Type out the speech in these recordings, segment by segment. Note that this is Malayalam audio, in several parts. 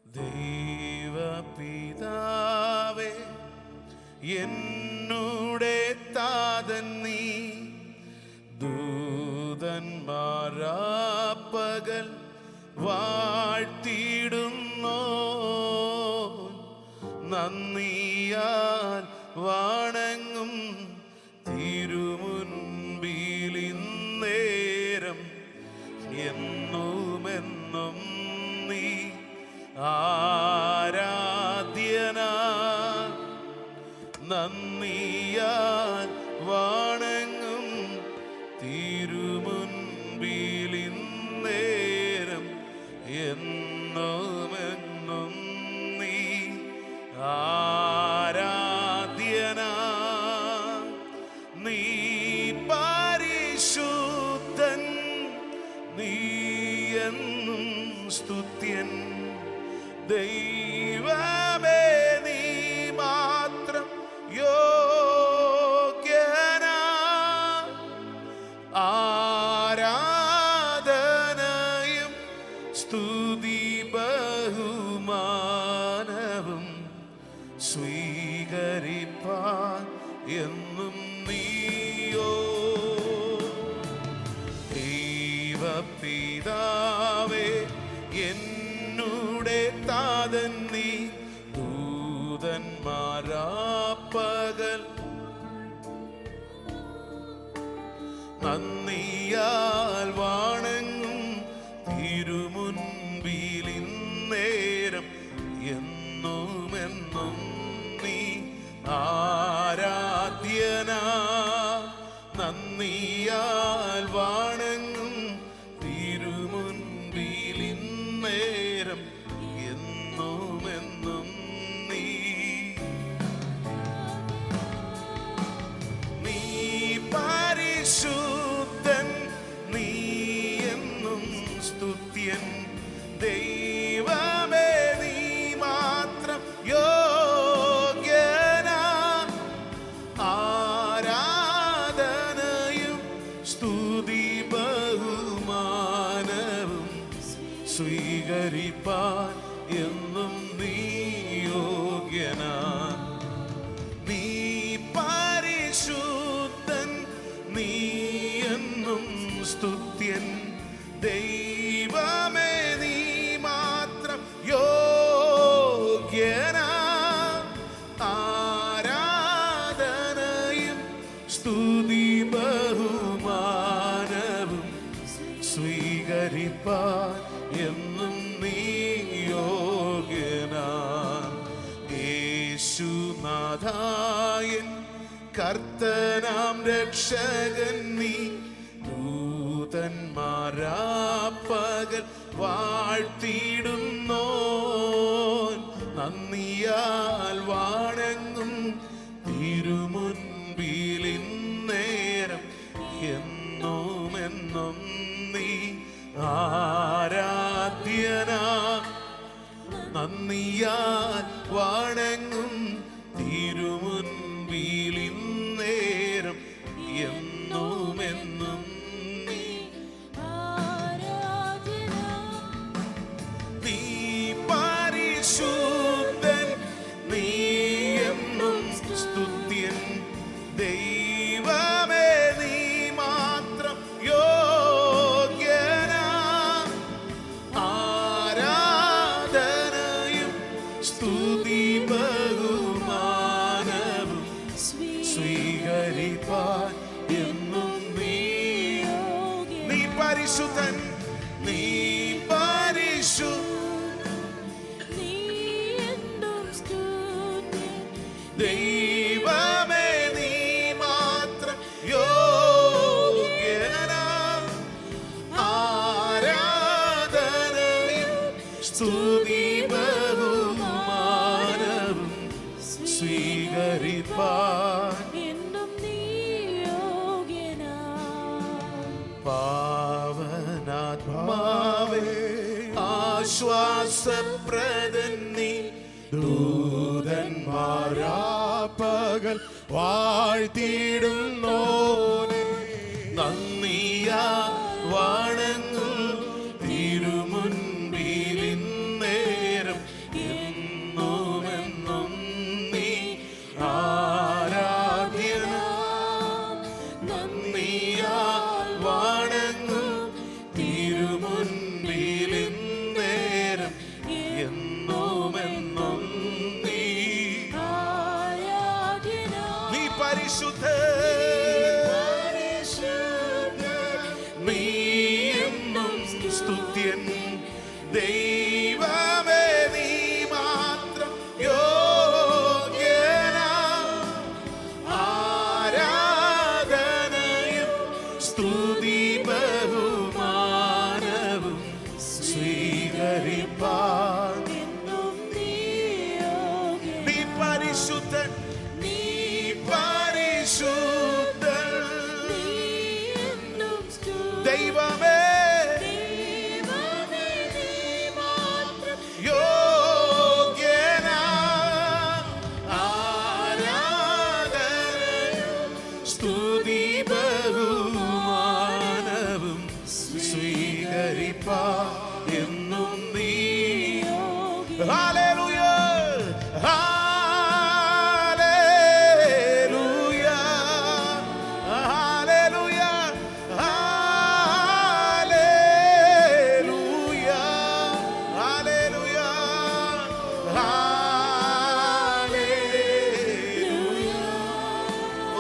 ദൈവപിതാവേ, എന്നുടെ താതൻ നീ, ദൂതന്മാരാപ്പകൽ വാഴ്ത്തിടുന്നോ, നന്ദിയാൽ വണങ്ങും തിരുമുൻപിലിന്നേരം എന്നുമെന്നും നീ ആരാധ്യനാ, നന്ദിയാൽ വണങ്ങും തിരുമുൻപിലിന്നേരം എന്നുമെന്നും നീ ആരാധ്യനാ. നീ പരിശുദ്ധൻ, നീ എന്നും സ്തുത്യൻ, ദൈവമേ നീ മാത്രം യോഗ്യനാ. ആരാധനയും സ്തുതി ബഹുമാനവും സ്വീകരിപ്പാൻ എന്നും നീയോ. ദൈവപിതാവേ, എന്നുടെ താതൻ നീ, ദൂതന്മാരാപ്പകൽ നന്ദിയാൽ വണങ്ങും തിരുമുൻപിലിന്നേരം എന്നുമെന്നും നീ ആരാധ്യനാ, നന്ദിയാൽ വണങ്ങും തിരുമുൻപിലിന്നേരം എന്നുമെന്നും നീ. നീ പരിശുദ്ധൻ, നീ എന്നും സ്തുത്യൻ, ദൈവമേ നീ മാത്രം യോഗ്യനാ. ആരാധനയും സ്തുതി ബഹുമാനവും സ്വീകരിപ്പാൻ എന്നും നീ യോഗ്യനാ. നീ പരിശുദ്ധൻ, നീ എന്നും സ്തുത്യൻ, ദൈവമേ നീ മാത്രം യോഗ്യനാ. ആരാധനയും സ്തുതി ബഹുമാനവും സ്വീകരിപ്പാൻ എന്നും നീ യോഗ്യനാ. യേശുനാഥായൻ കർത്തനാം രക്ഷകൻ നീ, ദൂതന്മാരാപ്പകൽ വാഴ്ത്തിടുന്നോ, നന്ദിയാൽ വണങ്ങും തിരുമുൻപിലിന്നേരം എന്നുമെന്നും നീ ആരാധ്യനാ, നന്ദിയാൽ വണങ്ങും തിരുമുൻപിലിന്നേരം എന്നുമെന്നും നീ ആരാധ്യനാ. നീ പരിശുദ്ധൻ, നീ എന്നും സ്തുത്യൻ, ദൈവമേ നീ മാത്രം യോഗ്യനാ. ആരാധനയും സ്തുതി ബഹുമാനവും സ്വീകരിപ്പാൻ എന്നും നീ. നീ പരിശുദ്ധൻ, നീ ദൈവമേ നീ മാത്രം യോഗ്യനാ. ആരാധനയും സ്തുതി ബഹുമാനവും സ്വീകരിപ്പാൻ എന്നും നീ യോഗ്യനാ. പാവനാത്മാവേ, ആശ്വാസപ്രദൻ നീ, ദൂതന്മാരാപ്പകൽ വാഴ്ത്തിടുന്നോനെ, നന്ദിയാൽ വണങ്ങും തിരുമുൻപിലിന്നേരം നീ എന്നും സ്തുത്യൻ ദൈവമേ നീ മാത്രം യോഗ്യനാ ആരാധനയും സ്തുതി ബഹുമാനവും സ്വീകരിപ്പാൻ നീ പരിശുദ്ധൻ നീ പരിശുദ്ധൻ ദൈവമേ യോഗ്യനാ ആരാധനയും സ്തുതി ബഹുമാനവും സ്വീകരിപ്പാൻ എന്നും നീ hallelujah hallelujah hallelujah hallelujah hallelujah hallelujah ഓ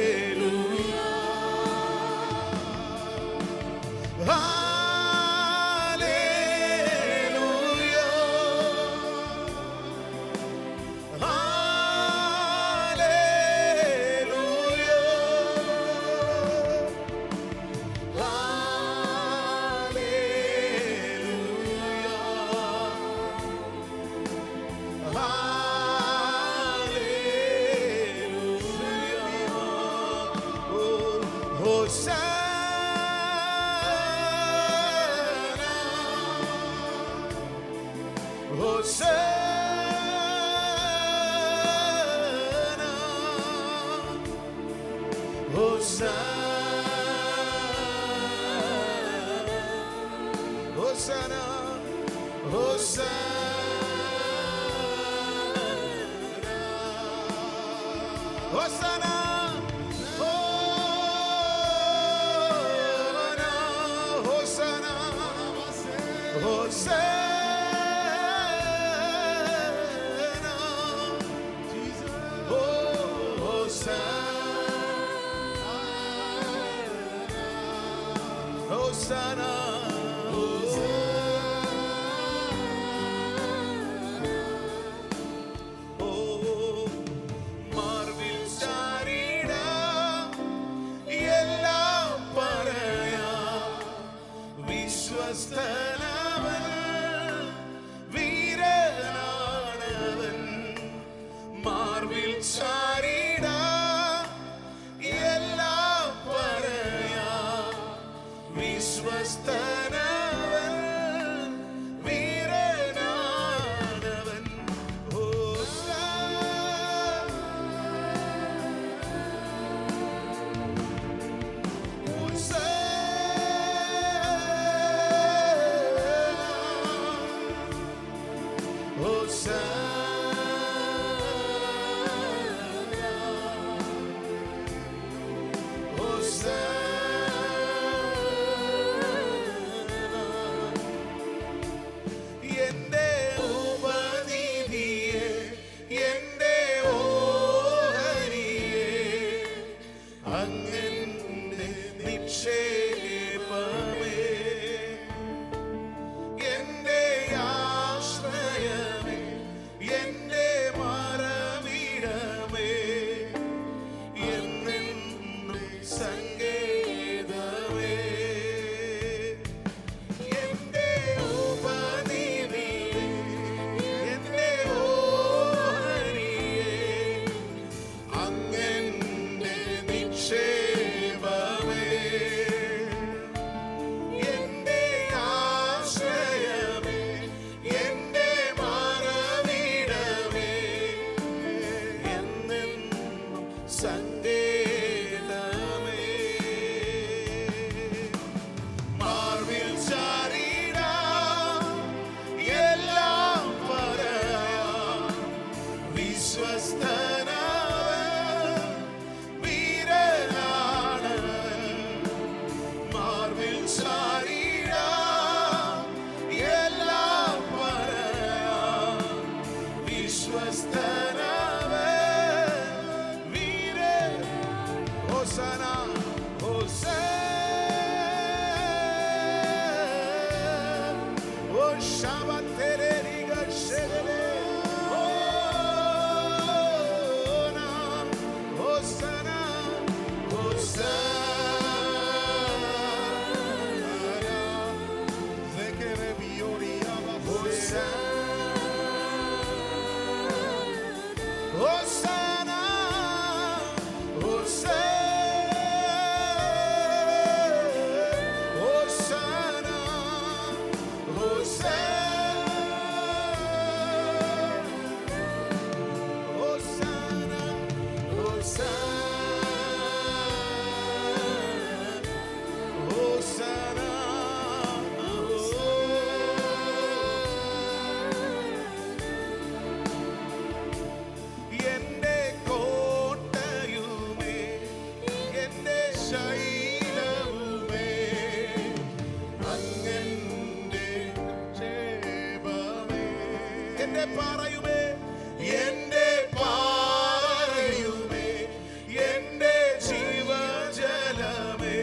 hallelujah Hosanna, Hosanna, Hosanna, Hosanna, Hosanna. Hosanna, oh, marvel sarida, yellam paraya, vishwastanavan, veeranavan, marvel sarida, yellam paraya. വിശ്വസ്തനവൻ വീരനാണവൻ പാറയുമേ, എന്റെ പാറയുമേ, എന്റെ ജീവജലമേ,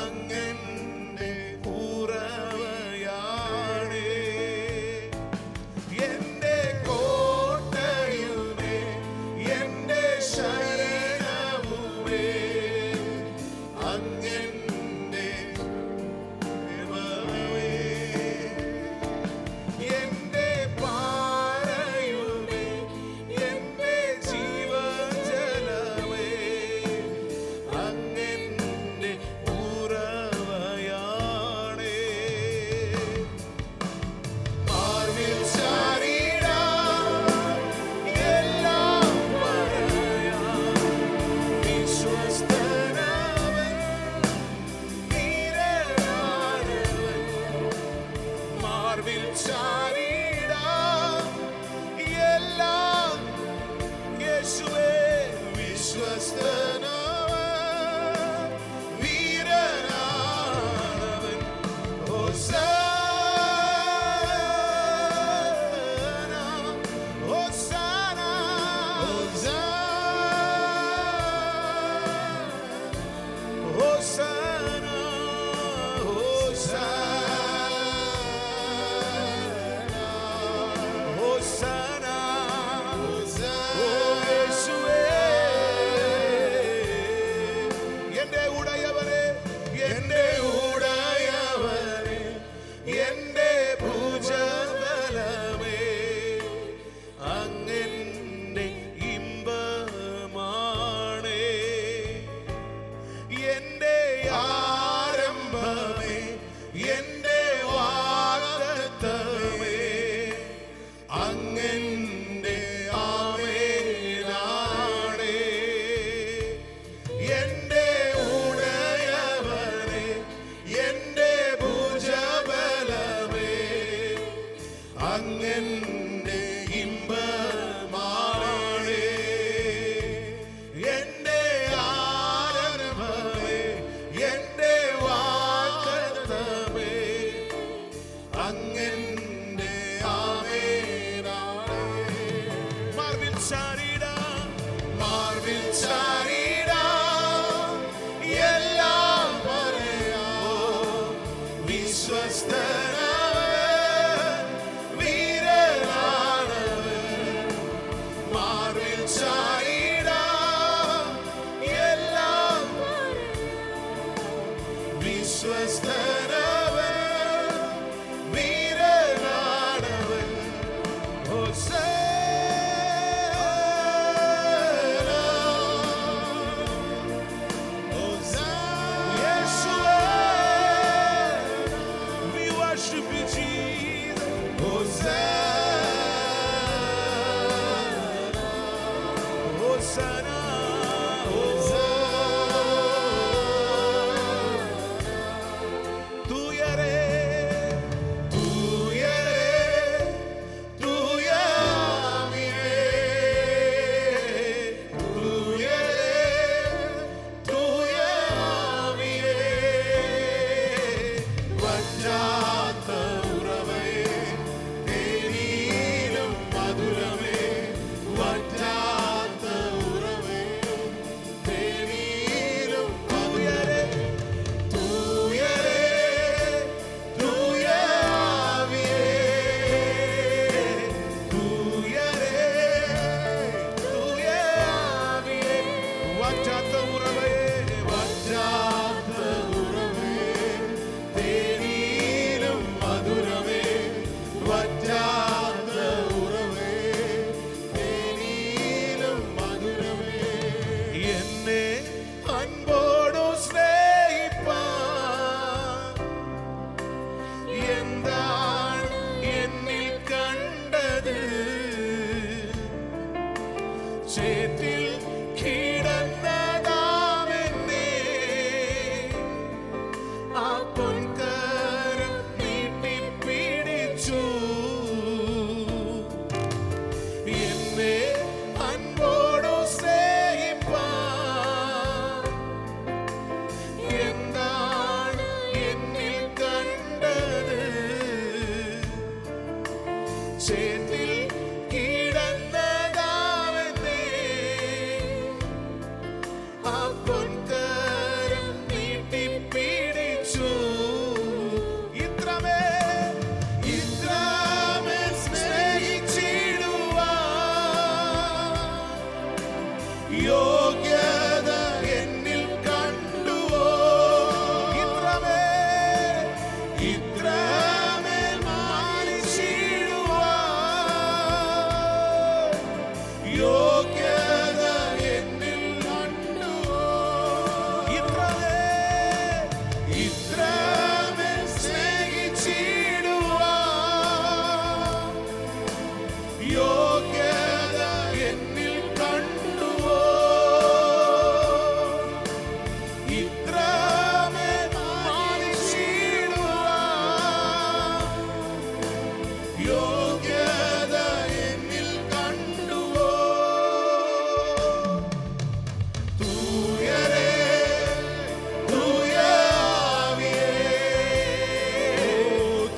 അങ്ങന്റെ ഉറവയാണേ. എന്റെ കോട്ടയുമേ, എന്റെ ശരണവുമേ, അങ്ങന്റെ ദൈവമേ. എന്റെ പാറയുമേ, എന്റെ ജീവജലമേ, അങ്ങന്റെ ഉറവയാണേ. മാർവിൽ ചാരിടാം എല്ലാം പറയാം, വിശ്വസ്തനവൻ, ധീരനാണവൻ. മാർവിൽ ചാരിടാം എല്ലാം യേശുവേ, വിശ്വസ്തനവൻ, വീരനാണവൻ. ഹോസാന, ഹോസാന, ഹോസാന, ഹോസാന, ഹോസാന, ഓ യേശുവേ. എന്റെ ഉടയവനെ, എന്റെ ഉടയവനെ, എന്റെ ഭുജബലമേ, അങ്ങന്റെ ഇമ്പമാണേ. എന്റെ ആരംഭമേ, എന്റെ വാഗ്ദത്തമേ, അങ്ങന്റെ ആമേനാണേ. എന്റെ ഉടയവനെ, എന്റെ ഭുജബലമേ, അങ്ങന്റെ ഇമ്പമാണേ. എന്റെ ആരംഭമേ, എന്റെ വാഗ്ദത്തമേ, അങ്ങന്റെ ആമേനാണേ. മാർവിൽ ചാരിടാം, മാർവിൽ ചാരിടാം എല്ലാം പറയാം, വിശ്വസ്തനവൻ, വീരനാണവൻ. മാർവിൽ ചാരിടാം എല്ലാം വിശ്വസ്തനവൻ, വീരനാണവൻ. ഹോസാന, ഹോസാന, യേശുവേ. We worship you, Jesus. Hosanna, Hosanna, Hosanna. तू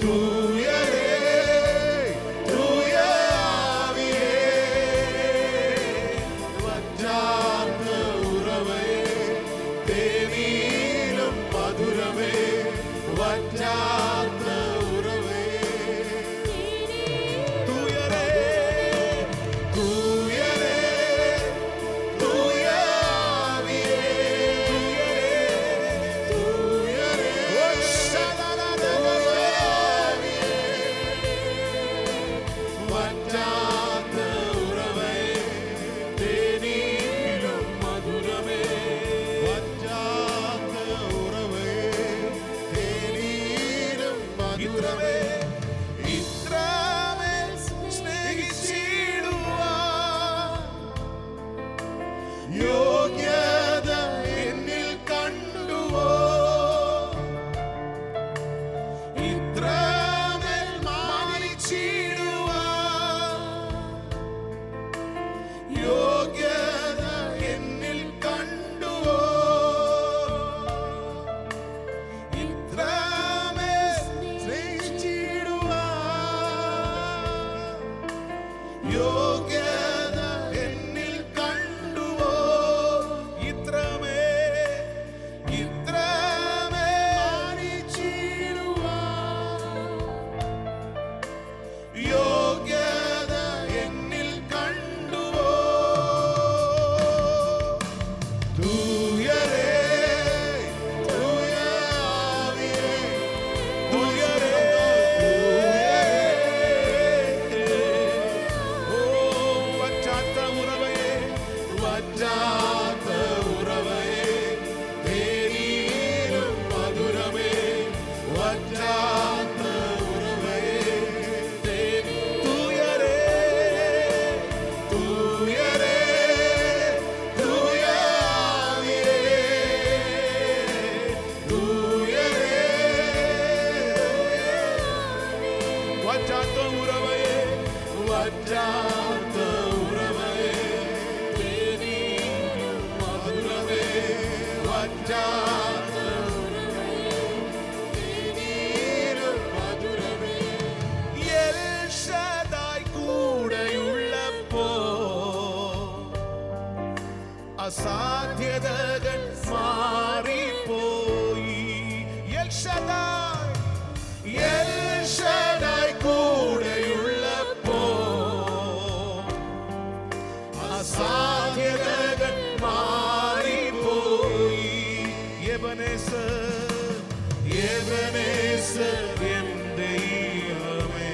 தூயரே தூய ஆவியே வற்றாத உறவே தேநீரும் மதுரமே வற்றாத உறவே தூயரே தூயரே தூய ஆவியே தூயரே வற்றாத உறவே தேநீரும் மதுரமே வற்றாத உறவே தேநீரும் மதுரமே ഇത്രമേ സ്നേഹിച്ചിടുവാൻ യോഗ്യത എന്നിൽ കണ്ടുവോ ഇത്രമേ മാനിച്ചിടുവാൻ യോഗ്യത എന്നിൽ കണ്ടുവോ ഇത്രമേ സ്നേഹിച്ചിടുവാൻ യോഗ്യത എന്നിൽ കണ്ടുവോ ഇത്രമേ ഇത്രമേ മാനിച്ചിടുവാൻ യോഗ്യത എന്നിൽ കണ്ടുവോ തൂയരേ തൂയ ആവിയേ തൂയരേ ഓ വറ്റാത്ത ഉറവേ വറ്റാത്ത ഉറവേ തേനീരും മധുരമേ വറ്റാത്ത ഉറവേ തൂയരേ തൂയരേ തൂയ ആവിയേ തൂയരേ വറ്റാത്ത ഉറവേ വറ്റാത്ത ഉറവേ തേനീരും മധുരമേ വറ്റാത്ത തേനീരും മധുരമേ എൽ ഷദായ് കൂടെയുള്ളപ്പോ അസാധ്യതകൾ മാറിപ്പോയി എൽ ഷദായ് കൂടെയുള്ളപ്പോ അസാധ്യതകൾ മാറിപ്പോയി എബനേസർ എൻ ദൈവമേ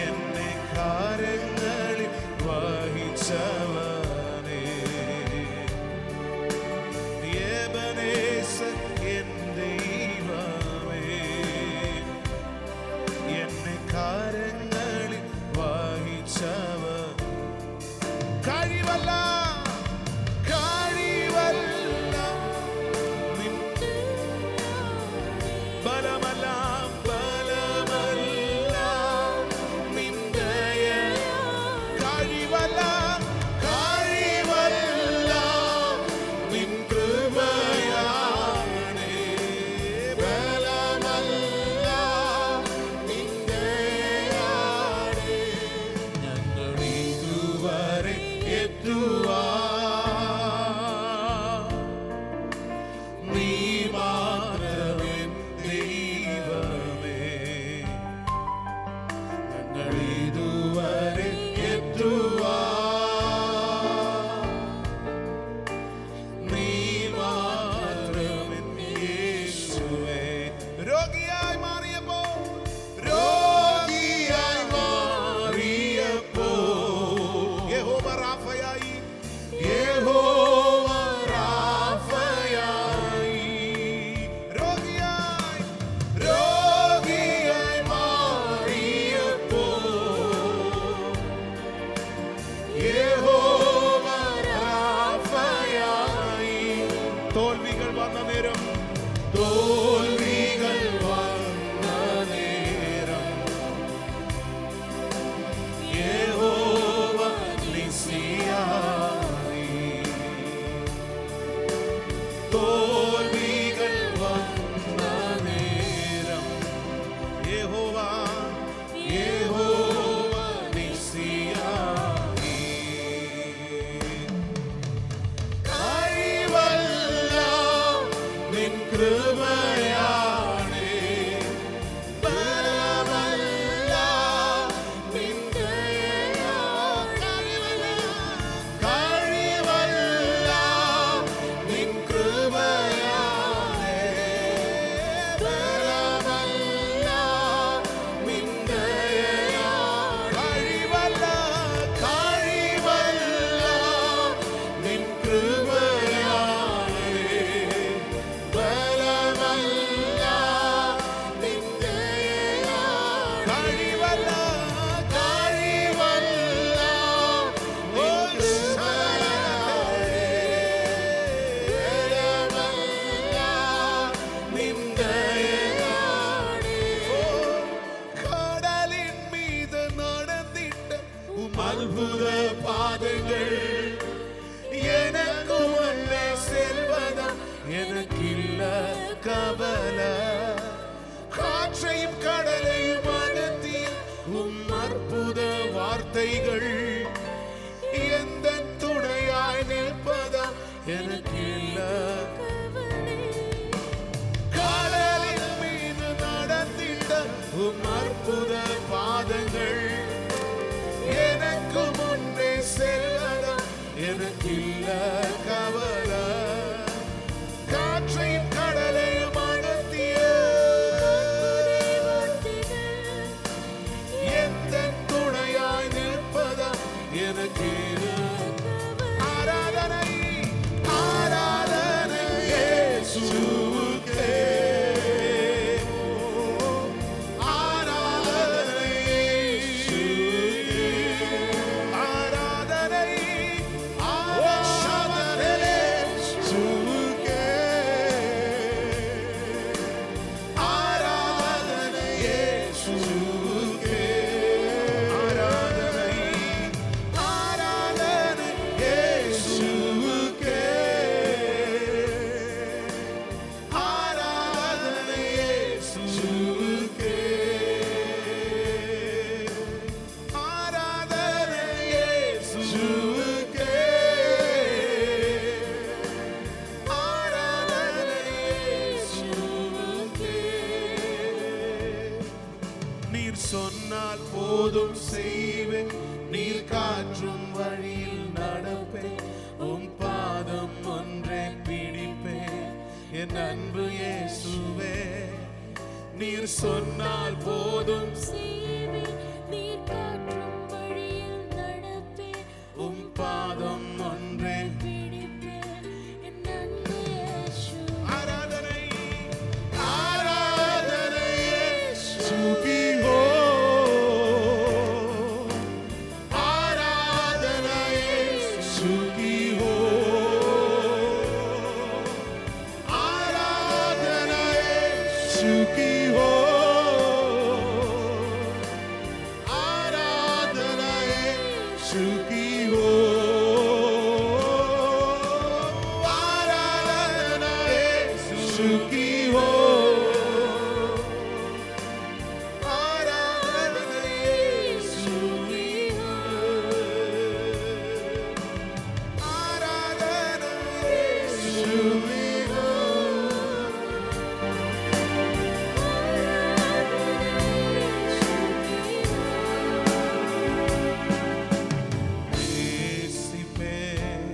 എന്നെ കാര്യങ്ങളിൽ വഹിച്ചവനേ എബനേസർ എൻ ദൈവമേ എന്നെ കാര്യങ്ങളിൽ വഹിച്ചവൻ കഴിവല്ല കഴിവല്ല നിൻ ബലമല്ല ബലമല്ല നിൻ ദയ കഴിവല്ല കഴിവല്ല നിൻ കൃപയാണേ ബലമല്ല നിൻ ദയയാണേ ഞങ്ങൾ ഇതുവരെ നീ മാത്രമെൻ ദൈവമേ ഞങ്ങൾ ഇതുവരെ നീ മാത്രമെൻ യേശുവേ രോഗിയായി മാറിയപ്പോ യഹോവ റാഫയായി യഹോവ റാഫയായി രോഗിയായി മാറിയപ്പോ യഹോവ റാഫയായി തോൽവികൾ വന്ന നേരം യഹോവ നിസിയായി തോൽവികൾ വന്ന നേരം കൃപയാണേ. ബലമല്ല നിൻ ദയയാ, കഴിവല്ല നിൻ കൃപയാണേ. ബലമല്ല നിൻ ദയയാ, കഴിവല്ല നിൻ കൃപയാണേ. ബലമല്ല നിൻ ദയയാ, കഴിവല്ല നിൻ കൃപയാണേ. ബലമല്ല നിൻ ദയയാണേ. കടലിൻ മീത് നടന്നിട്ട് അത്ഭുത പാതകൾ எனக்கு முன்னே செல்வதா எனக்கில்ல கவலை. காற்றையும் கடலையும் அகற்றி அற்புத வார்த்தைகள் எந்த துணையாய் நிற்பதா எனக்கில்ல. கடலின் மீது நடந்திட்ட அற்புத பாதங்கள் எனக்கு முன்னே செல்வதா எனக்கில்ல கவலை. காற்றையும் கடலையும் அகற்றிய எந்த துணையாய் நிற்பதா எனக்கு. ஆராதனை ஆராதனை இயேசுவுக்கே. ஆராதனை இயேசுவுக்கே. ஆராதனை சொன்னால் போதும் செய்வேன். நீர் காற்றும் வழியில் நடப்பேன். உம் பாதம் ஒன்றே பிடிப்பேன். என் அன்பு இயேசுவே, நீர் சொன்னால் போதும் செய்வேன். நீர் காற்றும் வழியில் நடப்பேன். உம் பாதம் ஒன்றே பிடிப்பேன். என் அன்பு இயேசுவே. ஆராதனை ஆராதனை இயேசுவே. நேசிப்பேன்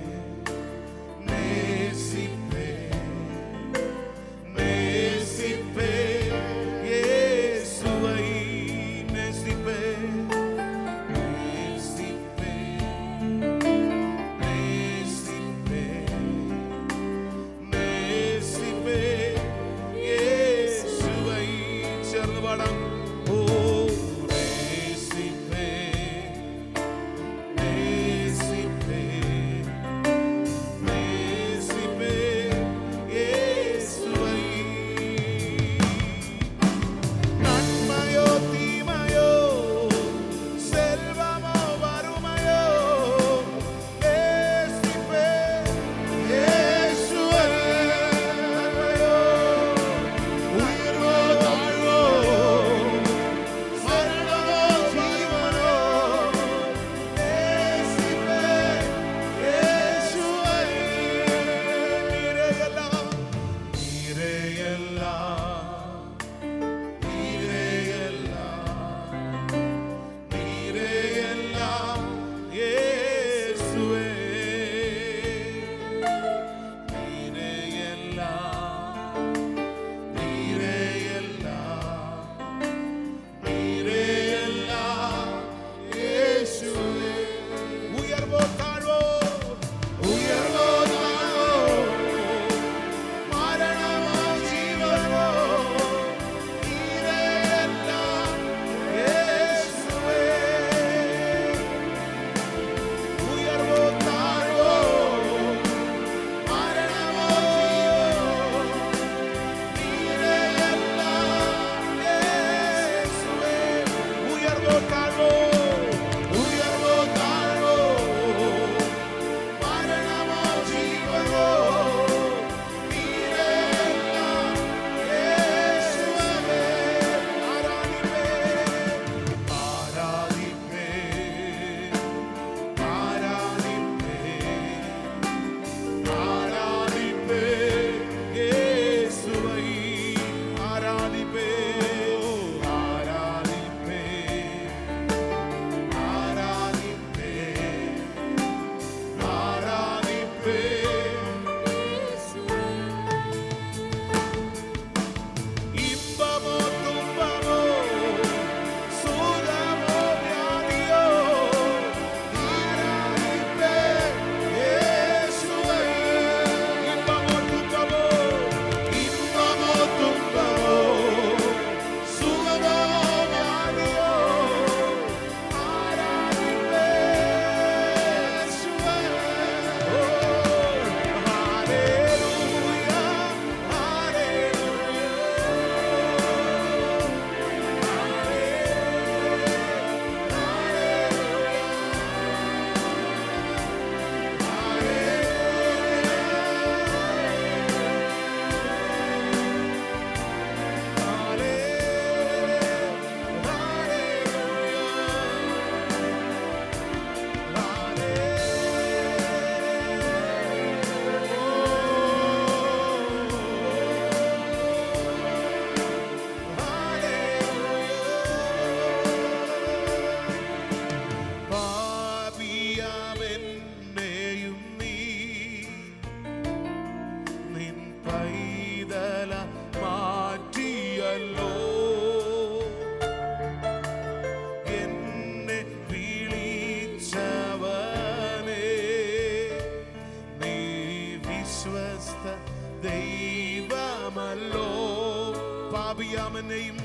പാപിയാമെന്നെയും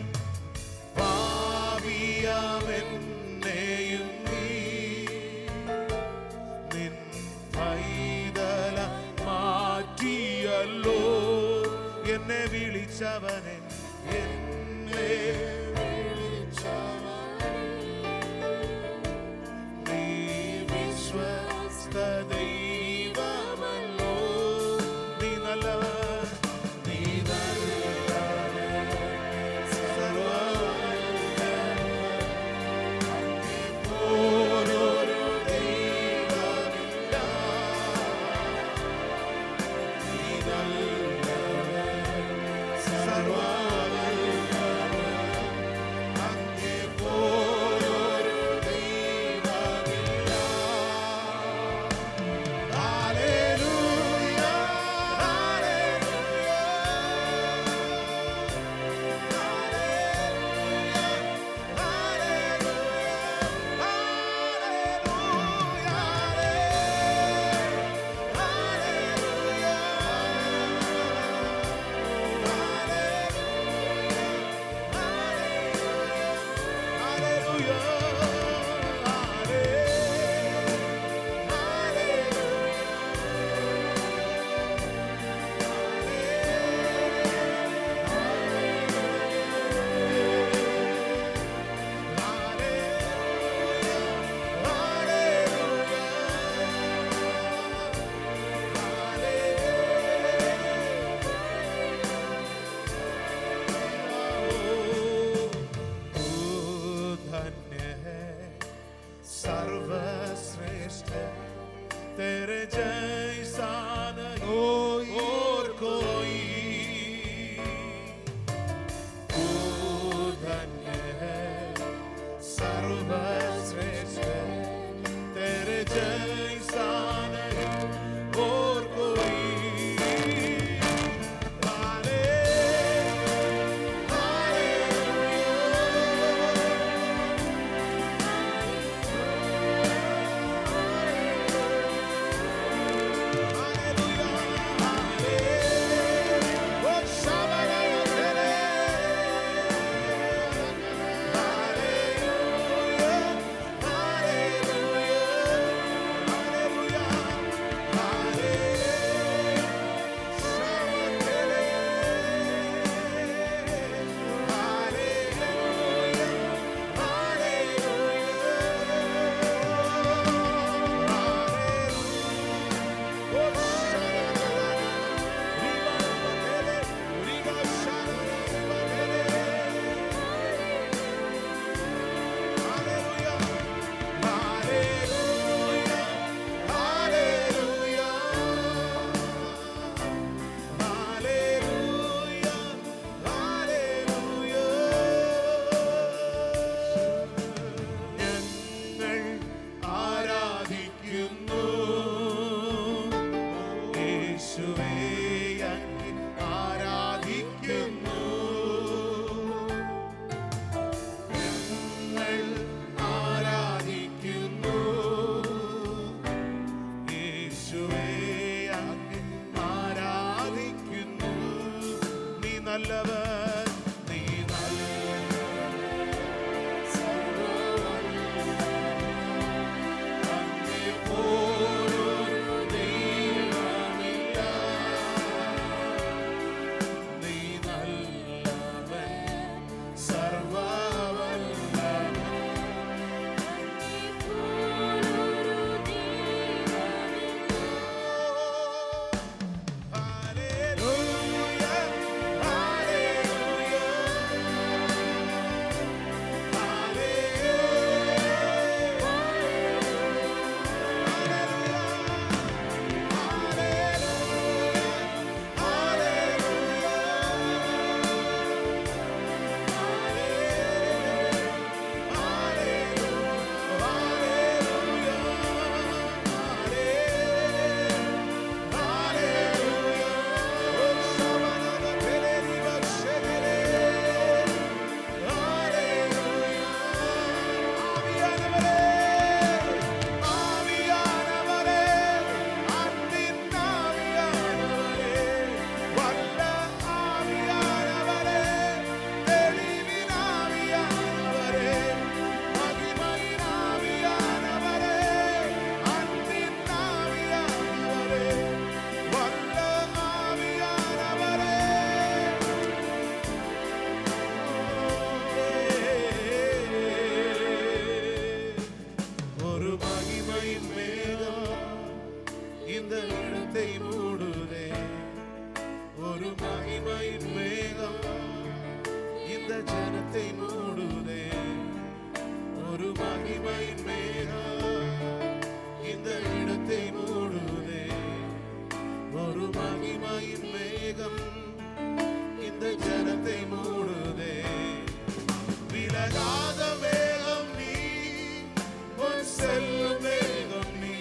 പാപിയാമെന്നെയും നീ നിൻ പൈതല മാറ്റിയല്ലോ. എന്നെ വിളിച്ചവനെ എന്നെ വിളിച്ചവനെ നീ വിശ്വസ്ത ദൈവമല്ലോ. നീ നല്ലവൻ, നീ நல்லவர் நீ இந்த இடத்தை மூடுதே ஒரு மகிமையின் மேகம் இந்த ஜனத்தை மூடுதே ஒரு மகிமையின் மேகம் இந்த இடத்தை மூடுதே ஒரு மகிமையின் மேகம் இந்த ஜனத்தை மூடுதே விலகாத மேகம் நீ உன் செல்லும் மேகம் நீ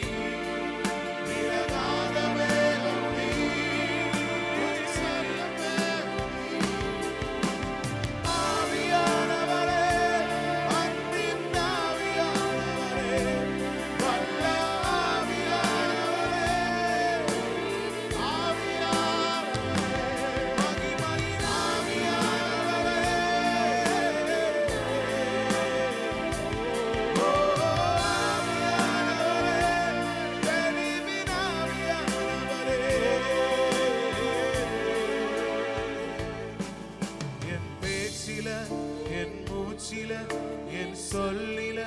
என் சொல்லில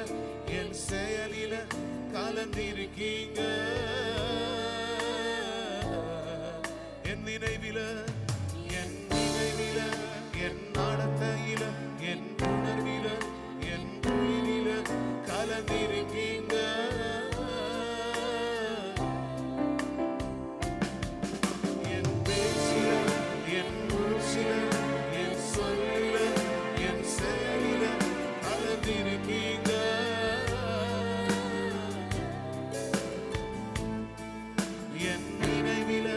என் செயலில கலந்திருக்கீங்க என் நினைவில என் நடத்தையில என் உணர்வில என் உயிரில கலந்திருக்கீங்க என் பேச்சில என் மூச்சில என் சொல்லில என் செயலில கலந்திருக்கீங்க என் நினைவில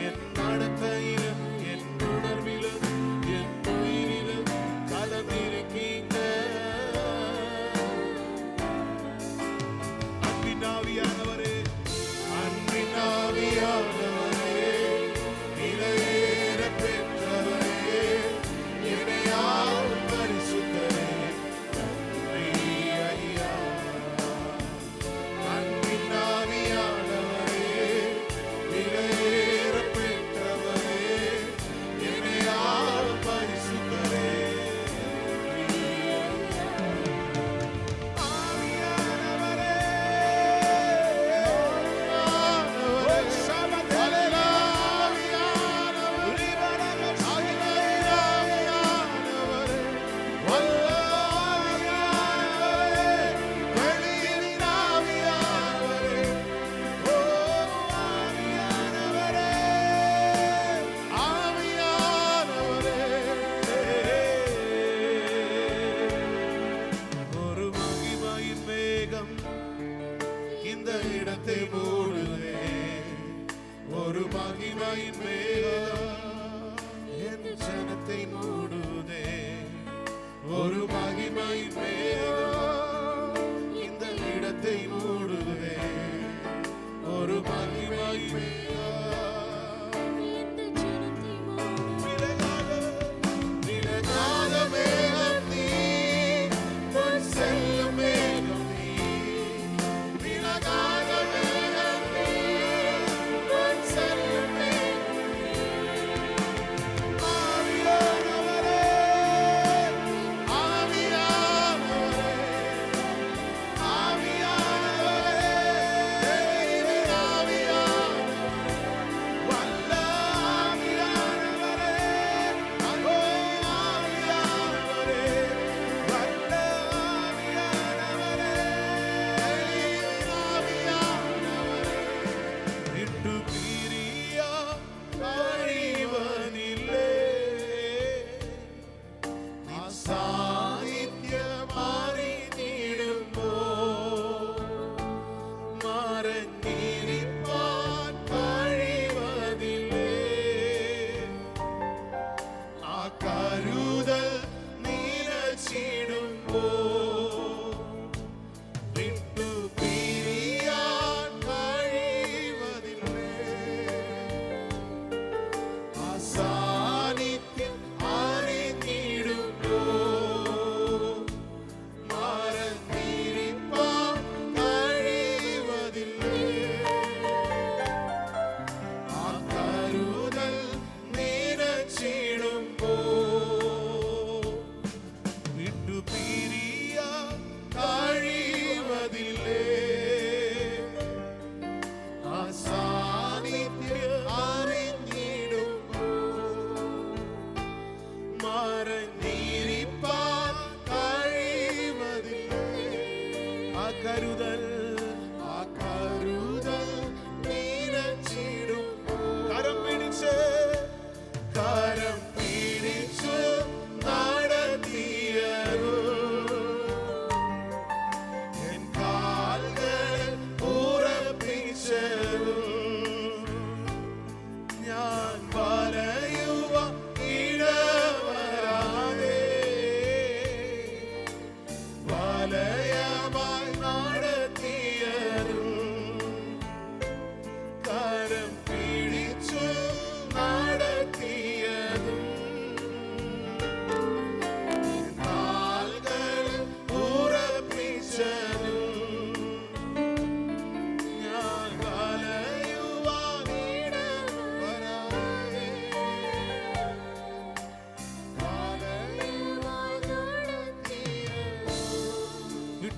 என் நடத்தையில என் உணர்வில என் உயிரில கலந்திருக்கீங்க அன்பின் ஆவியானவரே அன்பின் ஆவியானவரே விலையேற பெற்றவரே இணையால் பரிசுத்தரே இந்த இடத்தை மூடுதே ஒரு மகிமையின் மேகம் என் ஜனத்தை மூடுதே ஒரு மகிமையின் மேகம் இந்த இடத்தை மூடுதே ஒரு மகிமையின் மேகம் இந்த ஜனத்தை மூடுதே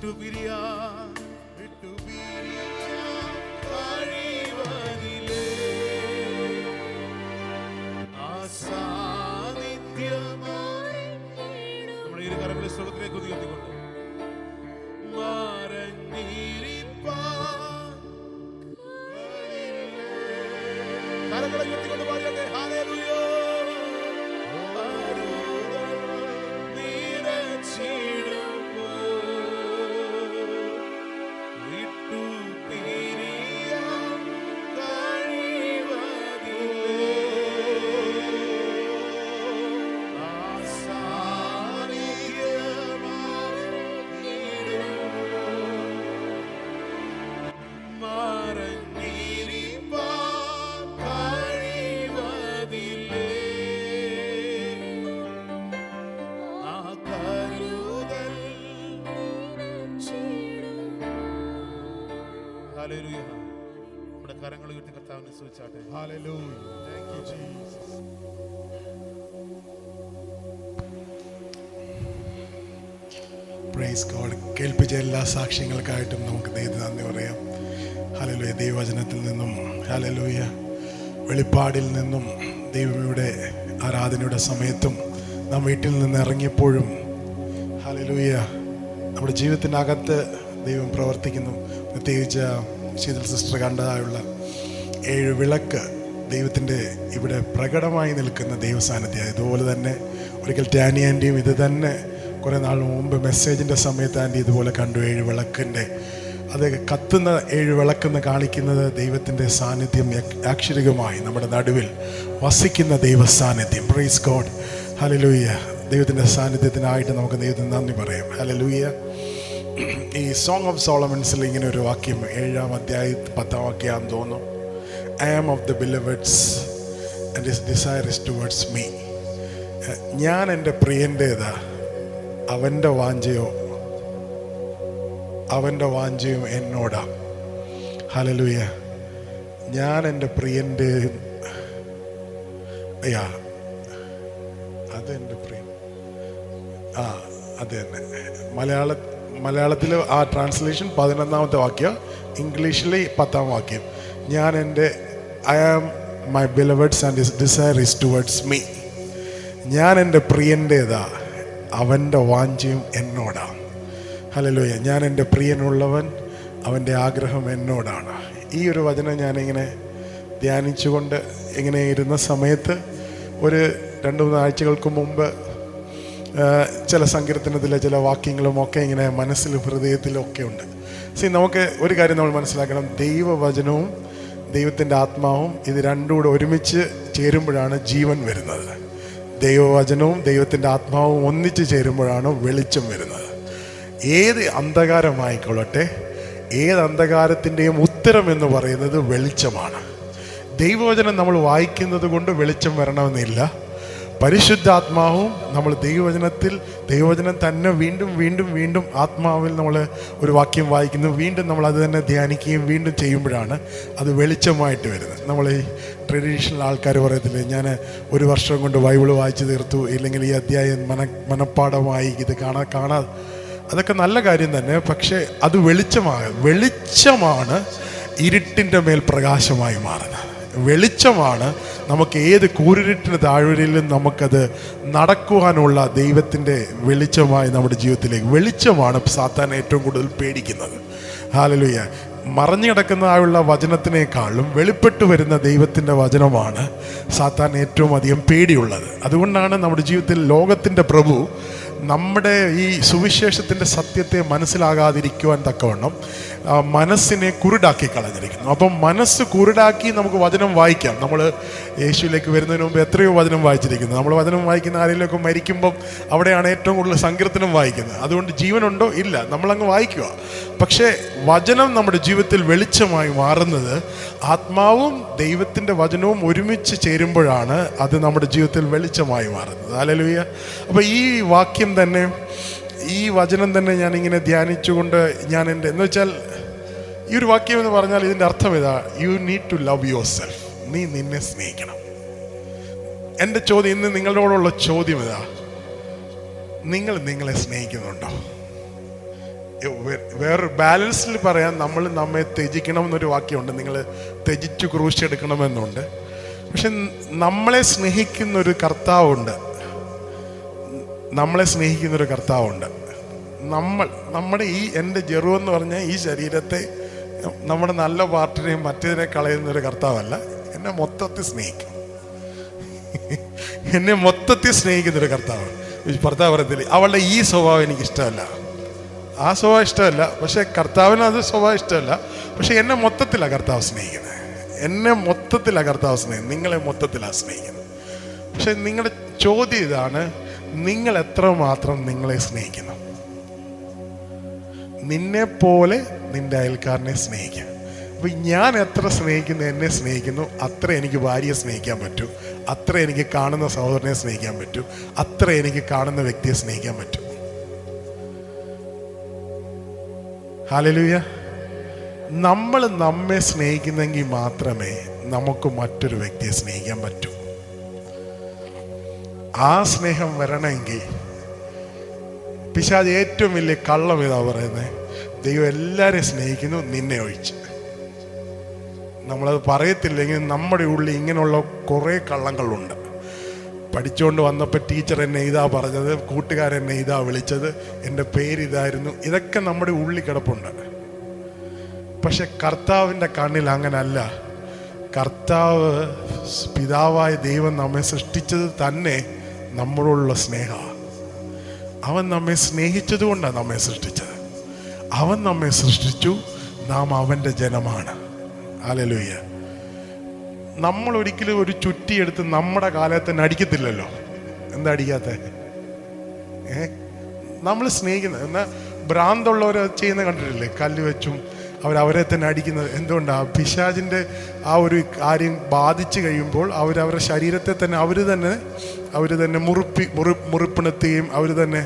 വിട്ടുപിരിയാൻ കഴിവതിലേ ആ സാന്നിധ്യം നമ്മുടെ ഇരു കരങ്ങളെ സ്വർഗ്ഗത്തിലേക്ക് ഉയർത്തിക്കൊണ്ട് കരങ്ങളെ ഉയർത്തിക്കൊണ്ട് പാടിയാട്ടെ ഹല്ലേലൂയ. ഹല്ലേലൂയ. നമ്മുടെ കരങ്ങൾ ഉയർത്തി കർത്താവിനെ സ്തുതിച്ചാട്ടെ. Hallelujah. Thank you Jesus. Praise God. കേൾപ്പിച്ച എല്ലാ സാക്ഷ്യങ്ങൾക്കായിട്ടും നമുക്ക് ദൈവത്തിന് നന്ദി പറയാം. ഹല്ലേലൂയ. ദൈവവചനത്തിൽ നിന്നും ഹല്ലേലൂയ വെളിപ്പാടിൽ നിന്നും ദൈവയുടെ ആരാധനയുടെ സമയത്തും നാം വീട്ടിൽ നിന്ന് ഇറങ്ങിയപ്പോഴും ഹല്ലേലൂയ നമ്മുടെ ജീവിതത്തിനകത്ത് ദൈവം പ്രവർത്തിക്കുന്നു. പ്രത്യേകിച്ച് ശീതൽ സിസ്റ്റർ കണ്ടതായുള്ള 7 വിളക്ക് ദൈവത്തിൻ്റെ ഇവിടെ പ്രകടമായി നിൽക്കുന്ന ദൈവസാന്നിധ്യം. ഇതുപോലെ തന്നെ ഒരിക്കൽ ടാനി ആൻറ്റിയും ഇത് തന്നെ കുറേ നാൾ മുമ്പ് മെസ്സേജിൻ്റെ സമയത്ത് ആൻറ്റി ഇതുപോലെ കണ്ടു. 7 വിളക്കിൻ്റെ അത് കത്തുന്ന 7 വിളക്കെന്ന് കാണിക്കുന്നത് ദൈവത്തിൻ്റെ സാന്നിധ്യം അക്ഷരികമായി നമ്മുടെ നടുവിൽ വസിക്കുന്ന ദൈവസാന്നിധ്യം. Praise God. ഹല്ലേലൂയ. ദൈവത്തിൻ്റെ സാന്നിധ്യത്തിനായിട്ട് നമുക്ക് ദൈവത്തിന് നന്ദി പറയാം. ഹല്ലേലൂയ. ഈ സോങ് ഓഫ് സോളമൻസിൽ ഇങ്ങനെ ഒരു വാക്യം 7-ാം അധ്യായത്തിൽ 10-ാം വാക്യമാണെന്ന് തോന്നുന്നു. I am of the beloveds and his desire is towards me. ഞാൻ എൻ്റെ പ്രിയൻ്റേതാ, അവൻ്റെ വാഞ്ചയും എന്നോടാ. ഹല്ലേലൂയ. ഞാൻ എൻ്റെ പ്രിയൻ്റെ അത് എൻ്റെ പ്രിയൻ അത് തന്നെ. മലയാളത്തിൽ ആ ട്രാൻസ്ലേഷൻ 11-ാമത്തെ വാക്യം, ഇംഗ്ലീഷിൽ 10-ാം വാക്യം. ഞാൻ എൻ്റെ I am my beloveds and his desire is towards me. ഞാൻ എൻ്റെ പ്രിയൻ്റേതാ, അവൻ്റെ വാഞ്ചയും എന്നോടാണ്. ഹല്ലേലൂയ. ഞാൻ എൻ്റെ പ്രിയനുള്ളവൻ, അവൻ്റെ ആഗ്രഹം എന്നോടാണ്. ഈ ഒരു വചനം ഞാനിങ്ങനെ ധ്യാനിച്ചുകൊണ്ട് ഇങ്ങനെ ഇരുന്ന സമയത്ത് ഒരു 2-3 ആഴ്ചകൾക്ക് മുമ്പ് ചില സങ്കീർത്തനത്തിലെ ചില വാക്യങ്ങളും ഒക്കെ ഇങ്ങനെ മനസ്സിലും ഹൃദയത്തിലും ഒക്കെ ഉണ്ട്. നമുക്ക് ഒരു കാര്യം നമ്മൾ മനസ്സിലാക്കണം. ദൈവവചനവും ദൈവത്തിൻ്റെ ആത്മാവും ഇത് രണ്ടും കൂടെ ഒരുമിച്ച് ചേരുമ്പോഴാണ് ജീവൻ വരുന്നത്. ദൈവവചനവും ദൈവത്തിൻ്റെ ആത്മാവും ഒന്നിച്ച് ചേരുമ്പോഴാണ് വെളിച്ചം വരുന്നത്. ഏത് അന്ധകാരമായിക്കൊള്ളട്ടെ, ഏത് അന്ധകാരത്തിൻ്റെയും ഉത്തരം എന്ന് പറയുന്നത് വെളിച്ചമാണ്. ദൈവവചനം നമ്മൾ വായിക്കുന്നത് കൊണ്ട് വെളിച്ചം വരണമെന്നില്ല. പരിശുദ്ധാത്മാവും നമ്മൾ ദൈവവചനം തന്നെ വീണ്ടും വീണ്ടും വീണ്ടും ആത്മാവിൽ നമ്മൾ ഒരു വാക്യം വായിക്കുന്നു, വീണ്ടും നമ്മൾ അത് തന്നെ ധ്യാനിക്കുകയും വീണ്ടും ചെയ്യുമ്പോഴാണ് അത് വെളിച്ചമായിട്ട് വരുന്നത്. നമ്മൾ ഈ ട്രഡീഷണൽ ആൾക്കാർ പറയത്തില്ലേ, ഞാൻ 1 വർഷം കൊണ്ട് ബൈബിൾ വായിച്ചു തീർത്തു, ഇല്ലെങ്കിൽ ഈ അധ്യായം മനഃപ്പാഠമായി ഇത് കാണാ അതൊക്കെ നല്ല കാര്യം തന്നെ. പക്ഷേ അത് വെളിച്ചമാണ് ഇരുട്ടിൻ്റെ മേൽ പ്രകാശമായി മാറുന്നത്. വെളിച്ചമാണ് നമുക്ക് ഏത് കൂരിരുട്ടിന് താഴ്വരയിലും നമുക്കത് നടക്കുവാനുള്ള ദൈവത്തിൻ്റെ വെളിച്ചമായി നമ്മുടെ ജീവിതത്തിലേക്ക്. വെളിച്ചമാണ് സാത്താൻ ഏറ്റവും കൂടുതൽ പേടിക്കുന്നത്. ഹല്ലേലൂയ. മറഞ്ഞു കിടക്കുന്നതായുള്ള വചനത്തിനേക്കാളും വെളിപ്പെട്ടു വരുന്ന ദൈവത്തിൻ്റെ വചനമാണ് സാത്താൻ ഏറ്റവും അധികം പേടിയുള്ളത്. അതുകൊണ്ടാണ് നമ്മുടെ ജീവിതത്തിൽ ലോകത്തിൻ്റെ പ്രഭു നമ്മുടെ ഈ സുവിശേഷത്തിൻ്റെ സത്യത്തെ മനസ്സിലാകാതിരിക്കുവാൻ തക്കവണ്ണം മനസ്സിനെ കുരുടാക്കി കളഞ്ഞിരിക്കുന്നു. അപ്പം മനസ്സ് കുരുടാക്കി നമുക്ക് വചനം വായിക്കാം. നമ്മൾ യേശുവിലേക്ക് വരുന്നതിന് മുമ്പ് എത്രയോ വചനം വായിച്ചിരിക്കുന്നു. നമ്മൾ വചനം വായിക്കുന്ന ആരെങ്കിലുമൊക്കെ മരിക്കുമ്പം അവിടെയാണ് ഏറ്റവും കൂടുതൽ സങ്കീർത്തനം വായിക്കുന്നത്. അതുകൊണ്ട് ജീവനുണ്ടോ? ഇല്ല, നമ്മളങ്ങ് വായിക്കുക. പക്ഷേ വചനം നമ്മുടെ ജീവിതത്തിൽ വെളിച്ചമായി മാറുന്നത് ആത്മാവും ദൈവത്തിൻ്റെ വചനവും ഒരുമിച്ച് ചേരുമ്പോഴാണ് അത് നമ്മുടെ ജീവിതത്തിൽ വെളിച്ചമായി മാറുന്നത്. ഹല്ലേലൂയ. അപ്പോൾ ഈ വാക്യം തന്നെ, ഈ വചനം തന്നെ ഞാനിങ്ങനെ ധ്യാനിച്ചുകൊണ്ട് ഞാൻ എൻ്റെ എന്ന് വെച്ചാൽ ഈ ഒരു വാക്യം എന്ന് പറഞ്ഞാൽ ഇതിൻ്റെ അർത്ഥം ഇതാ: you need to love yourself. നീ നിന്നെ സ്നേഹിക്കണം. എൻ്റെ ചോദ്യം, ഇന്ന് നിങ്ങളോടുള്ള ചോദ്യം ഇതാ: നിങ്ങൾ നിങ്ങളെ സ്നേഹിക്കുന്നുണ്ടോ? വേറൊരു ബാലൻസിൽ പറയാൻ നമ്മൾ നമ്മെ ത്യജിക്കണം എന്നൊരു വാക്യമുണ്ട്, നിങ്ങൾ ത്യജിച്ചു ക്രൂശെടുക്കണമെന്നുണ്ട്. പക്ഷെ നമ്മളെ സ്നേഹിക്കുന്നൊരു കർത്താവുണ്ട്, നമ്മളെ സ്നേഹിക്കുന്നൊരു കർത്താവുണ്ട്. നമ്മുടെ എൻ്റെ ജെറു എന്ന് പറഞ്ഞാൽ ഈ ശരീരത്തെ, നമ്മുടെ നല്ല പാർട്ടിനെയും മറ്റേതിനെ കളയുന്നൊരു കർത്താവല്ല, എന്നെ മൊത്തത്തിൽ സ്നേഹിക്കും. എന്നെ മൊത്തത്തിൽ സ്നേഹിക്കുന്നൊരു കർത്താവ്. ഭർത്താവ് പറയത്തില്ലേ, അവളുടെ ഈ സ്വഭാവം എനിക്കിഷ്ടമല്ല, ആ സ്വഭാവം ഇഷ്ടമല്ല, പക്ഷെ കർത്താവിന് അത് സ്വഭാവം ഇഷ്ടമല്ല. പക്ഷെ എന്നെ മൊത്തത്തിലാണ് കർത്താവ് സ്നേഹിക്കുന്നത്, എന്നെ മൊത്തത്തിലാണ് കർത്താവ് സ്നേഹിക്കുന്നത്, നിങ്ങളെ മൊത്തത്തിലാണ് സ്നേഹിക്കുന്നത്. പക്ഷെ നിങ്ങളുടെ ചോദ്യം ഇതാണ്, നിങ്ങൾ എത്രമാത്രം നിങ്ങളെ സ്നേഹിക്കുന്നു? നിന്നെ പോലെ നിന്റെ അയൽക്കാരനെ സ്നേഹിക്കുക. അപ്പം ഞാൻ എത്ര സ്നേഹിക്കുന്നു, എന്നെ സ്നേഹിക്കുന്നു, അത്ര എനിക്ക് ഭാര്യയെ സ്നേഹിക്കാൻ പറ്റൂ, അത്ര എനിക്ക് കാണുന്ന സഹോദരനെ സ്നേഹിക്കാൻ പറ്റൂ, അത്ര എനിക്ക് കാണുന്ന വ്യക്തിയെ സ്നേഹിക്കാൻ പറ്റൂ. ഹല്ലേലൂയ. നമ്മൾ നമ്മെ സ്നേഹിക്കുന്നെങ്കിൽ മാത്രമേ നമുക്ക് മറ്റൊരു വ്യക്തിയെ സ്നേഹിക്കാൻ പറ്റൂ. ആ സ്നേഹം വരണമെങ്കിൽ പിശാച് ഏറ്റവും വലിയ കള്ളം ഇതാ പറയുന്നത്, ദൈവം എല്ലാവരെയും സ്നേഹിക്കുന്നു നിന്നെ ഒഴിച്ച്. നമ്മളത് പറയത്തില്ലെങ്കിൽ നമ്മുടെ ഉള്ളിൽ ഇങ്ങനെയുള്ള കുറേ കള്ളങ്ങളുണ്ട്. പഠിച്ചുകൊണ്ട് വന്നപ്പോൾ ടീച്ചർ എന്നെ ഇതാ പറഞ്ഞത്, കൂട്ടുകാരെന്നെ ഇതാ വിളിച്ചത്, എൻ്റെ പേരിതായിരുന്നു, ഇതൊക്കെ നമ്മുടെ ഉള്ളിൽ കിടപ്പുണ്ട്. പക്ഷെ കർത്താവിൻ്റെ കണ്ണിൽ അങ്ങനല്ല. കർത്താവ് പിതാവായ ദൈവം നമ്മെ സൃഷ്ടിച്ചത് തന്നെ നമ്മളോടുള്ള സ്നേഹമാണ്. അവൻ നമ്മെ സ്നേഹിച്ചത് കൊണ്ടാണ് നമ്മെ സൃഷ്ടിച്ചത്. അവൻ നമ്മെ സൃഷ്ടിച്ചു, നാം അവൻ്റെ ജനമാണ്. ഹല്ലേലൂയ. നമ്മൾ ഒരിക്കലും ഒരു ചുറ്റിയെടുത്ത് നമ്മുടെ കാലത്ത് തന്നെ അടിക്കത്തില്ലല്ലോ. എന്താ അടിക്കാത്ത? നമ്മൾ സ്നേഹിക്കുന്നത് എന്നാൽ ഭ്രാന്തുള്ളവർ ചെയ്യുന്ന കണ്ടിട്ടില്ലേ, കല്ല് വെച്ചും അവരെ തന്നെ അടിക്കുന്നത്. എന്തുകൊണ്ടാണ്? പിശാചിൻ്റെ ആ ഒരു കാര്യം ബാധിച്ചു കഴിയുമ്പോൾ അവരവരുടെ ശരീരത്തെ തന്നെ അവർ തന്നെ മുറിപ്പിണുത്തുകയും അവർ തന്നെ.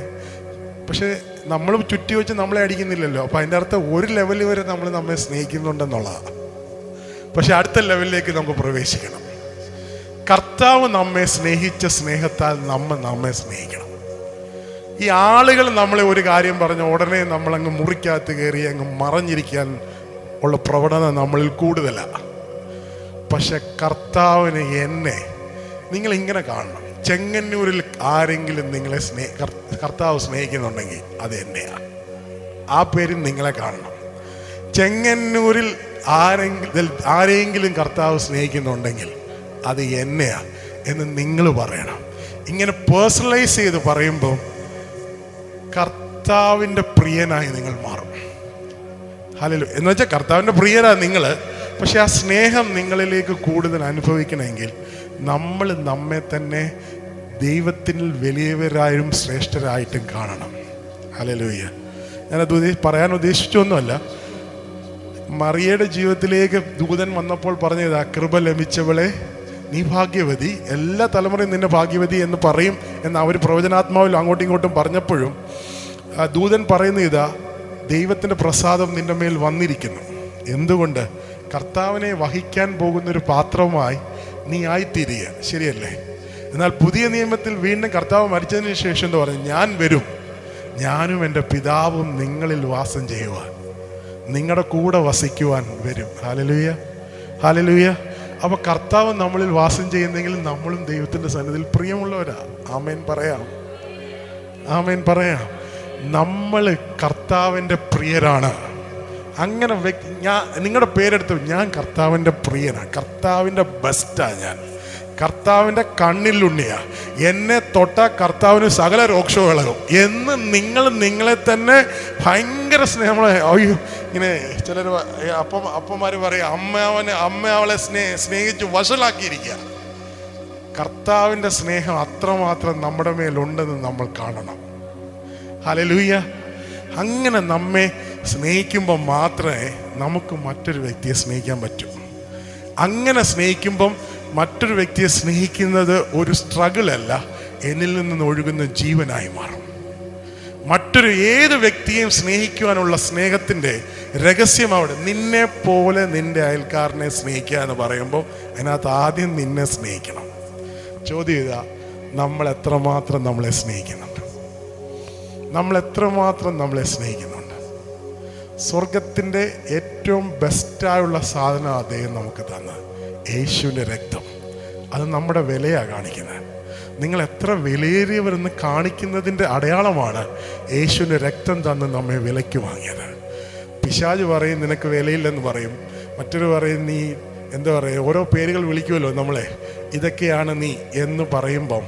പക്ഷെ നമ്മൾ ചുറ്റി വെച്ച് നമ്മളെ അടിക്കുന്നില്ലല്ലോ. അപ്പം അതിൻ്റെ അർത്ഥം ഒരു ലെവൽ വരെ നമ്മൾ നമ്മെ സ്നേഹിക്കുന്നുണ്ടെന്നുള്ളതാണ്. പക്ഷെ അടുത്ത ലെവലിലേക്ക് നമുക്ക് പ്രവേശിക്കണം. കർത്താവ് നമ്മെ സ്നേഹിച്ച സ്നേഹത്താൽ നമ്മെ സ്നേഹിക്കണം. ഈ ആളുകൾ നമ്മളെ ഒരു കാര്യം പറഞ്ഞ ഉടനെ നമ്മളങ്ങ് മുറിക്കകത്ത് കയറി അങ്ങ് മറഞ്ഞിരിക്കാൻ ഉള്ള പ്രവണത നമ്മളിൽ കൂടുതലാണ്. പക്ഷെ കർത്താവിന് എന്നെ നിങ്ങൾ ഇങ്ങനെ കാണണം. ചെങ്ങന്നൂരിൽ ആരെങ്കിലും നിങ്ങളെ കർത്താവ് സ്നേഹിക്കുന്നുണ്ടെങ്കിൽ അത് എന്നെയാണ്. ആ പേരിൽ നിങ്ങളെ കാണണം. ചെങ്ങന്നൂരിൽ ആരെങ്കിലും കർത്താവ് സ്നേഹിക്കുന്നുണ്ടെങ്കിൽ അത് എന്നെയാ എന്ന് നിങ്ങൾ പറയണം. ഇങ്ങനെ പേഴ്സണലൈസ് ചെയ്ത് പറയുമ്പോൾ കർത്താവിൻ്റെ പ്രിയനായി നിങ്ങൾ മാറും. ഹല്ലേലൂയ. എന്ന് വെച്ചാൽ കർത്താവിൻ്റെ പ്രിയനാ നിങ്ങൾ. പക്ഷെ ആ സ്നേഹം നിങ്ങളിലേക്ക് കൂടുതൽ അനുഭവിക്കണമെങ്കിൽ നമ്മൾ നമ്മെ തന്നെ ദൈവത്തിൽ വലിയവരായും ശ്രേഷ്ഠരായിട്ടും കാണണം. ഹല്ലേലൂയ. ഞാനത് പറയാൻ ഉദ്ദേശിച്ചൊന്നുമല്ല. മറിയയുടെ ജീവിതത്തിലേക്ക് ദൂതൻ വന്നപ്പോൾ പറഞ്ഞതാ, കൃപ ലഭിച്ചവളെ നീ ഭാഗ്യവതി, എല്ലാ തലമുറയും നിന്നെ ഭാഗ്യവതി എന്ന് പറയും എന്ന് അവർ പ്രവചനാത്മാവിൽ അങ്ങോട്ടും ഇങ്ങോട്ടും പറഞ്ഞപ്പോഴും ദൂതൻ പറയുന്ന ഇതാ, ദൈവത്തിൻ്റെ പ്രസാദം നിന്റെ മേൽ വന്നിരിക്കുന്നു. എന്തുകൊണ്ട്? കർത്താവിനെ വഹിക്കാൻ പോകുന്നൊരു പാത്രമായി നീ ആയിത്തീരുക. ശരിയല്ലേ? എന്നാൽ പുതിയ നിയമത്തിൽ വീണ്ടും കർത്താവ് മരിച്ചതിന് ശേഷം എന്താ പറഞ്ഞു? ഞാൻ വരും, ഞാനും എൻ്റെ പിതാവും നിങ്ങളിൽ വാസം ചെയ്യുവാൻ, നിങ്ങളുടെ കൂടെ വസിക്കുവാൻ വരും. Hallelujah, hallelujah. അപ്പോൾ കർത്താവ് നമ്മളിൽ വാസം ചെയ്യുന്നെങ്കിൽ നമ്മളും ദൈവത്തിൻ്റെ സന്നിധിയിൽ പ്രിയമുള്ളവരാ. ആമേൻ പറയാം, ആമേൻ പറയാം. നമ്മൾ കർത്താവിൻ്റെ പ്രിയരാണ്. അങ്ങനെ ഞാൻ നിങ്ങളുടെ പേരെടുത്ത്, ഞാൻ കർത്താവിൻ്റെ പ്രിയനാണ്, കർത്താവിൻ്റെ ബെസ്റ്റാണ്, ഞാൻ കർത്താവിൻ്റെ കണ്ണിലുണ്ണിയാ, എന്നെ തൊട്ട കർത്താവിന് സകല രോക്ഷവും എന്ന് നിങ്ങൾ നിങ്ങളെ തന്നെ ഭയങ്കര സ്നേഹം. അയ്യോ, ഇങ്ങനെ ചിലർ അപ്പന്മാർ പറയും, അമ്മ അവളെ സ്നേഹിച്ച് വഷളാക്കിയിരിക്കുക. കർത്താവിൻ്റെ സ്നേഹം അത്രമാത്രം നമ്മുടെ മേലുണ്ടെന്ന് നമ്മൾ കാണണം. ഹല്ലേലൂയ. അങ്ങനെ നമ്മെ സ്നേഹിക്കുമ്പോൾ മാത്രമേ നമുക്ക് മറ്റൊരു വ്യക്തിയെ സ്നേഹിക്കാൻ പറ്റൂ. അങ്ങനെ സ്നേഹിക്കുമ്പം മറ്റൊരു വ്യക്തിയെ സ്നേഹിക്കുന്നത് ഒരു സ്ട്രഗിളല്ല, എന്നിൽ നിന്ന് ഒഴുകുന്ന ജീവനായി മാറും. മറ്റൊരു ഏത് വ്യക്തിയെയും സ്നേഹിക്കുവാനുള്ള സ്നേഹത്തിൻ്റെ രഹസ്യം അവിടെ. നിന്നെ പോലെ നിന്റെ അയൽക്കാരനെ സ്നേഹിക്കുക എന്ന് പറയുമ്പോൾ അതിനകത്ത് ആദ്യം നിന്നെ സ്നേഹിക്കണം. ചോദ്യം ഇതാ, നമ്മൾ എത്രമാത്രം നമ്മളെ സ്നേഹിക്കുന്നുണ്ട്? നമ്മൾ എത്രമാത്രം നമ്മളെ സ്നേഹിക്കുന്നുണ്ട്? സ്വർഗത്തിൻ്റെ ഏറ്റവും ബെസ്റ്റായുള്ള സാധനം അദ്ദേഹം നമുക്ക് തന്ന യേശുവിൻ്റെ രക്തം. അത് നമ്മുടെ വിലയാണ് കാണിക്കുന്നത്. നിങ്ങൾ എത്ര വിലയേറിയവരെന്ന് കാണിക്കുന്നതിൻ്റെ അടയാളമാണ് യേശുവിൻ്റെ രക്തം തന്ന് നമ്മെ വിലയ്ക്ക് വാങ്ങിയത്. പിശാച് പറയും നിനക്ക് വിലയില്ലെന്ന് പറയും, മറ്റൊരു പറയും നീ എന്താ പറയുക, ഓരോ പേരുകൾ വിളിക്കുമല്ലോ നമ്മളെ, ഇതൊക്കെയാണ് നീ എന്ന് പറയുമ്പം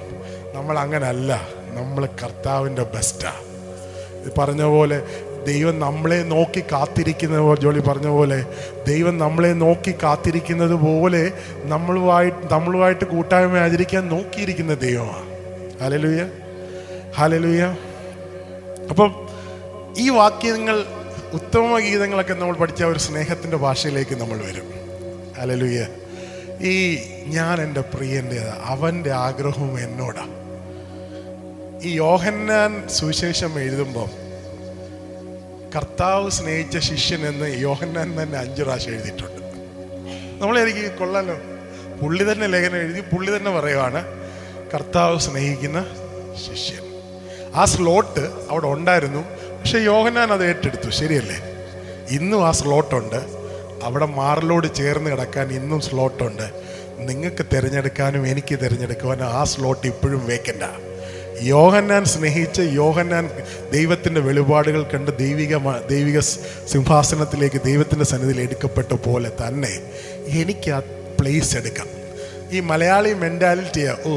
നമ്മൾ അങ്ങനല്ല, നമ്മൾ കർത്താവിൻ്റെ ബെസ്റ്റാ. പറഞ്ഞ പോലെ ദൈവം നമ്മളെ നോക്കി കാത്തിരിക്കുന്ന, ജോളി പറഞ്ഞ പോലെ ദൈവം നമ്മളെ നോക്കി കാത്തിരിക്കുന്നത് പോലെ നമ്മളുമായിട്ട് കൂട്ടായ്മ ആചരിക്കാൻ നോക്കിയിരിക്കുന്ന ദൈവമാണ്. Hallelujah, hallelujah. അപ്പം ഈ വാക്യങ്ങൾ, ഉത്തമ ഗീതങ്ങളൊക്കെ നമ്മൾ പഠിച്ച ഒരു സ്നേഹത്തിൻ്റെ ഭാഷയിലേക്ക് നമ്മൾ വരും. ഹല്ലേലൂയ. ഈ ഞാൻ എൻ്റെ പ്രിയൻ്റേതാ, അവൻ്റെ ആഗ്രഹവും എന്നോടാ. ഈ യോഹന്നാൻ സുവിശേഷം എഴുതുമ്പം കർത്താവ് സ്നേഹിച്ച ശിഷ്യൻ എന്ന് യോഹന്നാൻ തന്നെ 5 പ്രാവശ്യം എഴുതിയിട്ടുണ്ട്. നമ്മളെനിക്ക് കൊള്ളാലോ, പുള്ളി തന്നെ ലേഖനം എഴുതി, പുള്ളി തന്നെ പറയുവാണ് കർത്താവ് സ്നേഹിക്കുന്ന ശിഷ്യൻ. ആ സ്ലോട്ട് അവിടെ ഉണ്ടായിരുന്നു, പക്ഷെ യോഹന്നാൻ അത് ഏറ്റെടുത്തു. ശരിയല്ലേ? ഇന്നും ആ സ്ലോട്ടുണ്ട്. അവിടെ മാറലോട് ചേർന്ന് കിടക്കാൻ ഇന്നും സ്ലോട്ടുണ്ട്. നിങ്ങൾക്ക് തിരഞ്ഞെടുക്കാനും എനിക്ക് തിരഞ്ഞെടുക്കുവാനും ആ സ്ലോട്ട് ഇപ്പോഴും വേക്കൻ്റാ. യോഹന്നാൻ സ്നേഹിച്ച് യോഹന്നാൻ ദൈവത്തിൻ്റെ വെളിപാടുകൾ കണ്ട് ദൈവിക സിംഹാസനത്തിലേക്ക് ദൈവത്തിൻ്റെ സന്നിധിയിൽ എടുക്കപ്പെട്ട പോലെ തന്നെ എനിക്ക് ആ പ്ലേസ് എടുക്കാം. ഈ മലയാളി മെൻറ്റാലിറ്റിയാ, ഓ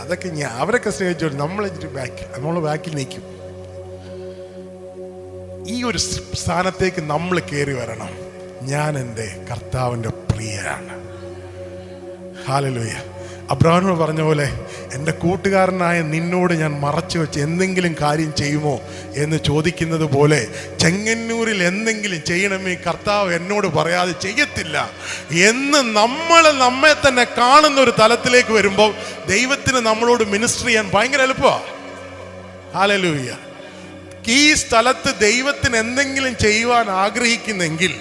അതൊക്കെ അവരൊക്കെ സ്നേഹിച്ചോളൂ, നമ്മൾ ബാക്കിൽ നിൽക്കും. ഈ ഒരു സ്ഥാനത്തേക്ക് നമ്മൾ കയറി വരണം. ഞാൻ എൻ്റെ കർത്താവിൻ്റെ പ്രിയനാണ്. ഹല്ലേലൂയ. അബ്രഹാമിനോട് പറഞ്ഞ പോലെ എൻ്റെ കൂട്ടുകാരനായ നിന്നോട് ഞാൻ മറച്ചു വെച്ച് എന്തെങ്കിലും കാര്യം ചെയ്യുമോ എന്ന് ചോദിക്കുന്നത് പോലെ ചെങ്ങന്നൂരിൽ എന്തെങ്കിലും ചെയ്യണമേ കർത്താവ് എന്നോട് പറയാതെ ചെയ്യത്തില്ല എന്ന് നമ്മെ തന്നെ കാണുന്ന ഒരു തലത്തിലേക്ക് വരുമ്പോൾ ദൈവത്തിന് നമ്മളോട് മിനിസ്റ്റർ ചെയ്യാൻ ഭയങ്കര എളുപ്പമാണ്. ഹല്ലേലൂയ. ഈ സ്ഥലത്ത് ദൈവത്തിന് എന്തെങ്കിലും ചെയ്യുവാൻ ആഗ്രഹിക്കുന്നെങ്കിൽ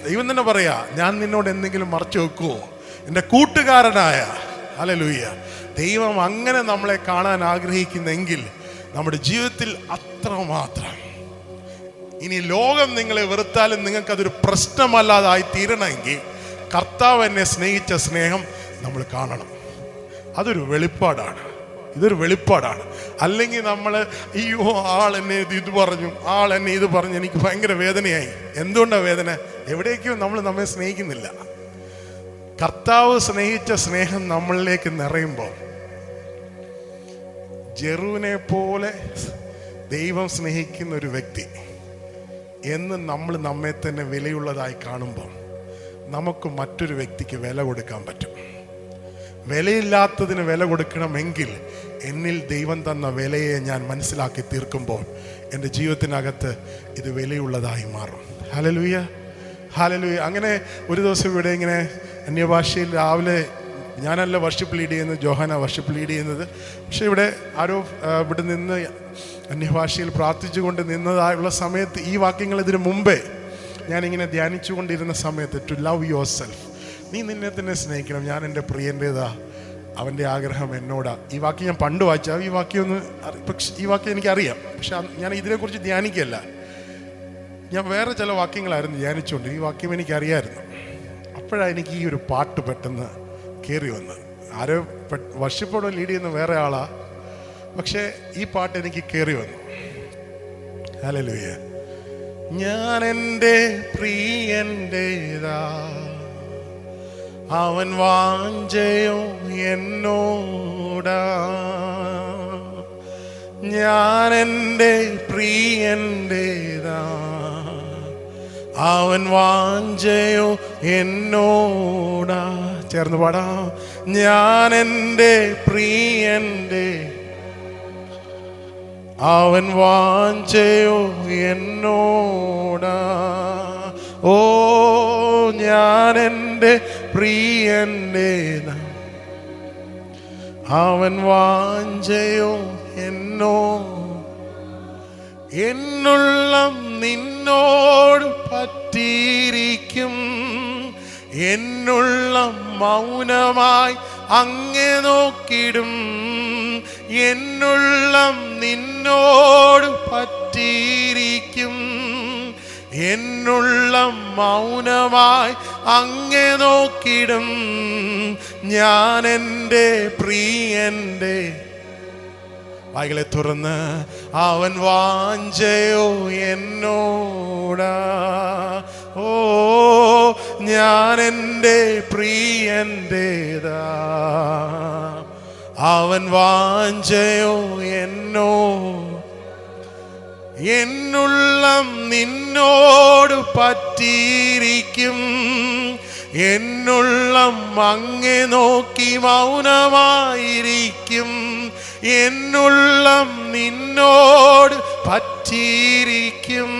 ദൈവം തന്നെ പറയാ, ഞാൻ നിന്നോട് എന്തെങ്കിലും മറച്ചു വെക്കുമോ എൻ്റെ കൂട്ടുകാരനായ. ഹല്ലേലൂയ. ദൈവം അങ്ങനെ നമ്മളെ കാണാൻ ആഗ്രഹിക്കുന്നെങ്കിൽ നമ്മുടെ ജീവിതത്തിൽ അത്രമാത്രം. ഇനി ലോകം നിങ്ങളെ വെറുത്താലും നിങ്ങൾക്കതൊരു പ്രശ്നമല്ലാതായി തീരണമെങ്കിൽ കർത്താവ് എന്നെ സ്നേഹിച്ച സ്നേഹം നമ്മൾ കാണണം. അതൊരു വെളിപ്പാടാണ്, ഇതൊരു വെളിപ്പാടാണ്. അല്ലെങ്കിൽ നമ്മൾ അയ്യോ ആളെന്നെ ഇത് പറഞ്ഞു, ആളെന്നെ ഇത് പറഞ്ഞു, എനിക്ക് ഭയങ്കര വേദനയായി. എന്തുകൊണ്ടാണ് വേദന? എവിടേക്കോ നമ്മൾ നമ്മെ സ്നേഹിക്കുന്നില്ല. കർത്താവ് സ്നേഹിച്ച സ്നേഹം നമ്മളിലേക്ക് നിറയുമ്പോൾ, ജെറുവിനെ പോലെ ദൈവം സ്നേഹിക്കുന്ന ഒരു വ്യക്തി എന്ന് നമ്മൾ നമ്മെ തന്നെ വിലയുള്ളതായി കാണുമ്പോൾ നമുക്ക് മറ്റൊരു വ്യക്തിക്ക് വില കൊടുക്കാൻ പറ്റും. വിലയില്ലാത്തതിന് വില കൊടുക്കണമെങ്കിൽ എന്നിൽ ദൈവം തന്ന വിലയെ ഞാൻ മനസ്സിലാക്കി തീർക്കുമ്പോൾ എൻ്റെ ജീവിതത്തിനകത്ത് ഇത് വിലയുള്ളതായി മാറും. Hallelujah, hallelujah. അങ്ങനെ ഒരു ദിവസം ഇവിടെ ഇങ്ങനെ അന്യഭാഷയിൽ രാവിലെ ഞാനല്ല വർഷിപ്പ് ലീഡ് ചെയ്യുന്നത്, ജോഹാന വർഷിപ്പ് ലീഡ് ചെയ്യുന്നത്. പക്ഷെ ഇവിടെ ആരോ ഇവിടെ നിന്ന് അന്യഭാഷയിൽ പ്രാർത്ഥിച്ചുകൊണ്ട് നിന്നതായുള്ള സമയത്ത് ഈ വാക്യങ്ങൾ ഇതിനു മുമ്പേ ഞാനിങ്ങനെ ധ്യാനിച്ചു കൊണ്ടിരുന്ന സമയത്ത്, ടു ലവ് യുവർ സെൽഫ്, നീ നിന്നെ തന്നെ സ്നേഹിക്കണം, ഞാൻ എൻ്റെ പ്രിയൻ്റേതാ, അവൻ്റെ ആഗ്രഹം എന്നോടാ. ഈ വാക്യം ഞാൻ പണ്ട് വായിച്ചാൽ ഈ വാക്യം ഈ വാക്യം എനിക്കറിയാം, പക്ഷെ ഞാൻ ഇതിനെക്കുറിച്ച് ധ്യാനിക്കല്ല. ഞാൻ വേറെ ചില വാക്യങ്ങളായിരുന്നു ധ്യാനിച്ചുകൊണ്ട്, ഈ വാക്യം എനിക്കറിയായിരുന്നു. അപ്പോഴാണ് എനിക്ക് ഈ ഒരു പാട്ട് പെട്ടെന്ന് കയറി വന്നത്. ആരോ വർഷിപ്പോടെ ലീഡ് ചെയ്യുന്ന വേറെ ആളാ, പക്ഷേ ഈ പാട്ട് എനിക്ക് കയറി വന്നു. ഹല്ലേലൂയ. ഞാൻ എൻ്റെ പ്രിയൻ്റേതാ, അവൻ വാഞ്ചയോ എന്നോടാ. ഞാൻ എൻ്റെ പ്രിയൻ്റേതാ, അവൻ വാഞ്ചയോ എന്നോടാ. ചേർന്ന് പാടാം. ഞാൻ എൻ്റെ പ്രിയൻ്റെ, അവൻ വാഞ്ചയോ എന്നോടാ. ഓ ഞാൻ എൻ്റെ പ്രിയൻ്റേതാ, അവൻ വാഞ്ചയോ എന്നോ. എന്നുള്ളം നിന്നോട് പറ്റിയിരിക്കും, എന്നുള്ളം മൗനമായി അങ്ങേ നോക്കിടും. എന്നുള്ളം നിന്നോട് പറ്റിയിരിക്കും, എന്നുള്ളം മൗനമായി അങ്ങേ നോക്കിടും. ഞാൻ എൻ്റെ പ്രിയൻ്റെ വായ്കളെ തുറന്ന് അവൻ വാഞ്ചയോ എന്നോടാ. ഓ ഞാൻ എൻ്റെ പ്രിയൻ്റെതാ, അവൻ വാഞ്ചയോ എന്നോ. എന്നുള്ളം നിന്നോട് പറ്റിയിരിക്കും, എന്നുള്ളം അങ്ങേ നോക്കി മൗനമായിരിക്കും. എന്നുള്ളം നിന്നോട് പറ്റിയിരിക്കും,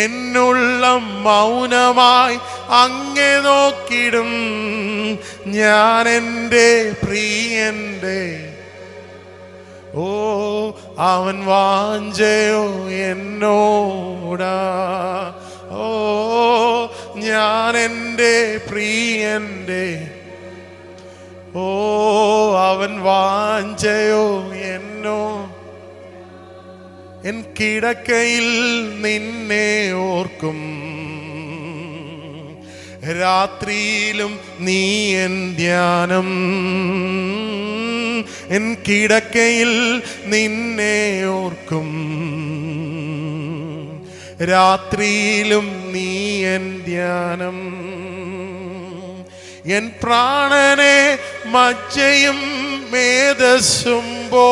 എന്നുള്ളം മൗനമായി അങ്ങേ നോക്കിടും. ഞാൻ എൻ്റെ പ്രിയൻ്റെ ഓ അവൻ വാഞ്ചയോ എന്നോടാ. ഓ ഞാൻ എൻ്റെ പ്രിയൻ്റെ ഓ അവൻ വാഞ്ചയോ എന്നോ. എൻ കിടക്കയിൽ നിന്നെ ഓർക്കും, രാത്രിയിലും നീ എൻ ധ്യാനം. എൻ കിടക്കയിൽ നിന്നെ ഓർക്കും, രാത്രിയിലും നീ എൻ ധ്യാനം. എൻ പ്രാണനെ മജ്ജയും മേധസ്സുമ്പോ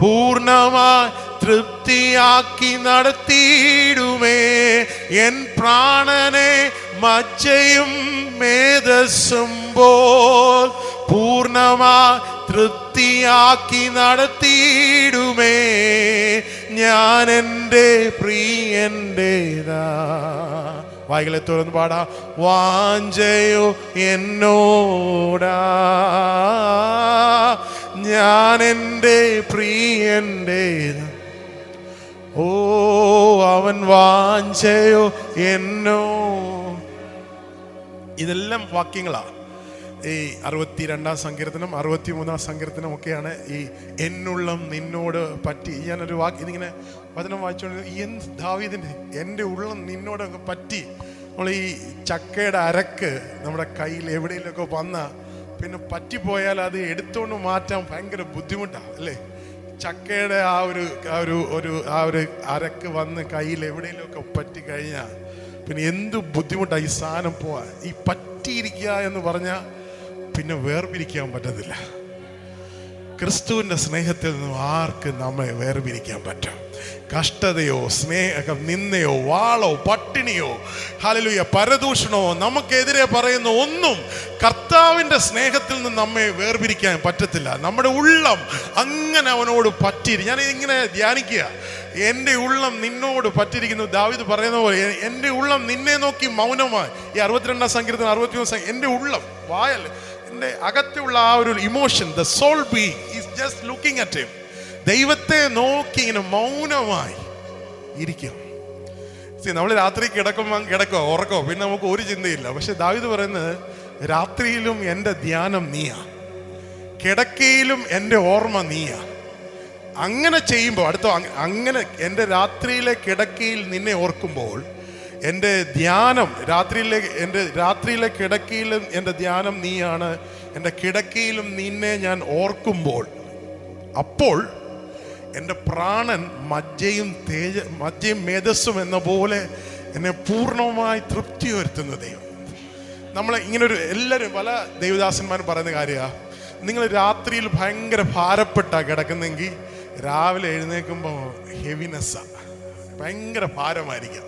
പൂർണ്ണമായി തൃപ്തിയാക്കി നടത്തിയിടുമേ. എൻ പ്രാണനെ മജ്ജയും മേധസ്സുമ്പോ പൂർണ്ണമായി തൃപ്തിയാക്കി നടത്തിയിടുമേ. ഞാൻ എൻ്റെ പ്രിയൻ്റെതാ. വായ്കളെ തുറന്ന് പാടാ. വാഞ്ചയോ എന്നോടാ, ഞാൻ എൻ്റെ പ്രിയൻ്റെതാ. ഓ അവൻ വാഞ്ചയോ എന്നോ. ഇതെല്ലാം വാക്യങ്ങളാണ്. ഈ 62-ാം സങ്കീർത്തനം 63-ാം സങ്കീർത്തനം ഒക്കെയാണ് ഈ എന്നുള്ളം നിന്നോട് പറ്റി. ഞാനൊരു ഇതിങ്ങനെ വചനം വായിച്ചുകൊണ്ട് ദാവീദിൻ്റെ എൻ്റെ ഉള്ളം നിന്നോടൊക്കെ പറ്റി. നമ്മൾ ഈ ചക്കയുടെ അരക്ക് നമ്മുടെ കയ്യിൽ എവിടെയെങ്കിലുമൊക്കെ വന്നാൽ പിന്നെ പറ്റിപ്പോയാൽ അത് എടുത്തുകൊണ്ട് മാറ്റാൻ ഭയങ്കര ബുദ്ധിമുട്ടാണ് അല്ലേ? ചക്കയുടെ ആ ഒരു അരക്ക് വന്ന് കയ്യിൽ എവിടെയെങ്കിലുമൊക്കെ പറ്റിക്കഴിഞ്ഞാൽ പിന്നെ എന്ത് ബുദ്ധിമുട്ടാണ് ഈ സാധനം പോവാൻ. ഈ പറ്റിയിരിക്കുക എന്ന് പറഞ്ഞാൽ പിന്നെ വേർപിരിക്കാൻ പറ്റത്തില്ല. ക്രിസ്തുവിൻ്റെ സ്നേഹത്തിൽ നിന്നും ആർക്ക് നമ്മെ വേർപിരിക്കാൻ പറ്റും? കഷ്ടതയോ നിന്ദയോ വാളോ പട്ടിണിയോ ഹല്ലേലൂയ പരദൂഷണമോ നമുക്കെതിരെ പറയുന്ന ഒന്നും കർത്താവിൻ്റെ സ്നേഹത്തിൽ നിന്ന് നമ്മെ വേർപിരിക്കാൻ പറ്റത്തില്ല. നമ്മുടെ ഉള്ളം അങ്ങനെ അവനോട് പറ്റിയിരിക്കും. ഞാൻ ഇങ്ങനെ ധ്യാനിക്കുക, എൻ്റെ ഉള്ളം നിന്നോട് പറ്റിയിരിക്കുന്നു. ദാവീദ് പറയുന്ന പോലെ എൻ്റെ ഉള്ളം നിന്നെ നോക്കി മൗനമായി. ഈ 62-ാം സങ്കീർത്തനം 63 എൻ്റെ ഉള്ളം വായൽ എൻ്റെ അകത്തുള്ള ആ ഒരു emotion, the soul being is just looking at him. ദൈവത്തെ നോക്കി ഇങ്ങനെ മൗനമായി ഇരിക്കും. നമ്മൾ രാത്രി കിടക്കോ ഉറക്കോ പിന്നെ നമുക്ക് ഒരു ചിന്തയില്ല. പക്ഷെ ദാവീദ് പറയുന്നത് രാത്രിയിലും എൻ്റെ ധ്യാനം നീയാ, കിടക്കയിലും എൻ്റെ ഓർമ്മ നീയാ. അങ്ങനെ ചെയ്യുമ്പോൾ അങ്ങനെ എൻ്റെ രാത്രിയിലെ കിടക്കയിൽ നിന്നെ ഓർക്കുമ്പോൾ എൻ്റെ ധ്യാനം രാത്രിയിലെ കിടക്കയിലും എൻ്റെ ധ്യാനം നീയാണ്. എൻ്റെ കിടക്കയിലും നിന്നെ ഞാൻ ഓർക്കുമ്പോൾ അപ്പോൾ എൻ്റെ പ്രാണൻ മജ്ജയും മേധസ്സും എന്ന പോലെ എന്നെ പൂർണ്ണമായി തൃപ്തി വരുത്തുന്ന ദൈവം. നമ്മൾ ഇങ്ങനൊരു എല്ലാവരും പല ദൈവദാസന്മാരും പറയുന്ന കാര്യമാണ്, നിങ്ങൾ രാത്രിയിൽ ഭയങ്കര ഭാരപ്പെട്ടാ കിടക്കുന്നെങ്കിൽ രാവിലെ എഴുന്നേൽക്കുമ്പോൾ ഹെവിനെസ്സാണ്, ഭയങ്കര ഭാരമായിരിക്കാം.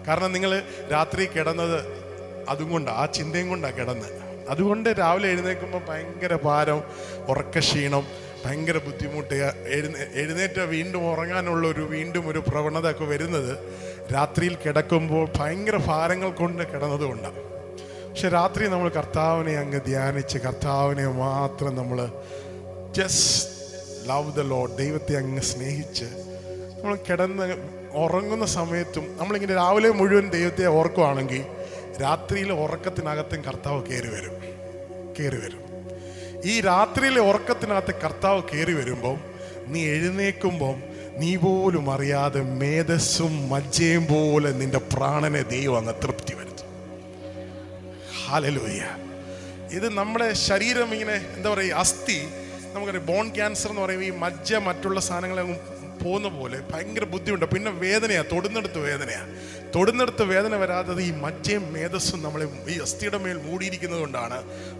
കാരണം നിങ്ങൾ രാത്രി കിടന്നത് അതുകൊണ്ടാണ്, ആ ചിന്തയും കൊണ്ടാണ് കിടന്നത്. അതുകൊണ്ട് രാവിലെ എഴുന്നേൽക്കുമ്പോൾ ഭയങ്കര ഭാരം, ഉറക്കക്ഷീണം, ഭയങ്കര ബുദ്ധിമുട്ട്. എഴുന്നേറ്റ് വീണ്ടും ഉറങ്ങാനുള്ള വീണ്ടും ഒരു പ്രവണത ഒക്കെ വരുന്നത് രാത്രിയിൽ കിടക്കുമ്പോൾ ഭയങ്കര ഭാരങ്ങൾ കൊണ്ട് കിടന്നതുകൊണ്ടാണ്. പക്ഷെ രാത്രി നമ്മൾ കർത്താവിനെ അങ്ങ് ധ്യാനിച്ച് കർത്താവിനെ മാത്രം നമ്മൾ ജസ്റ്റ് ലവ് ദ ലോർഡ്, ദൈവത്തെ അങ്ങ് സ്നേഹിച്ച് നമ്മൾ കിടന്ന് ഉറങ്ങുന്ന സമയത്തും നമ്മളിങ്ങനെ രാവിലെ മുഴുവൻ ദൈവത്തെ ഓർക്കുവാണെങ്കിൽ രാത്രിയിലെ ഉറക്കത്തിനകത്തും കർത്താവ് കയറി വരും. ഈ രാത്രിയിലെ ഉറക്കത്തിനകത്ത് കർത്താവ് കയറി വരുമ്പം നീ എഴുന്നേൽക്കുമ്പം നീ പോലും അറിയാതെ മേധസ്സും മജ്ജയും പോലെ നിന്റെ പ്രാണനെ ദൈവം അങ്ങ് തൃപ്തി വരുത്തും. ഹല്ലേലൂയ. ഇത് നമ്മുടെ ശരീരം ഇങ്ങനെ എന്താ പറയുക, അസ്ഥി നമുക്കറിയാം, ബോൺ ക്യാൻസർ എന്ന് പറയുമ്പോൾ ഈ മജ്ജ മറ്റുള്ള സാധനങ്ങളെ പോകുന്ന പോലെ ഭയങ്കര ബുദ്ധിമുട്ട്. പിന്നെ വേദനയാണ്, തൊടുന്നിടത്ത് വേദന വരാത്തത് ഈ മജ്ജയും മേധസ്സും നമ്മളെ ഈ അസ്ഥിയുടെ മേൽ മൂടിയിരിക്കുന്നത് കൊണ്ടാണ്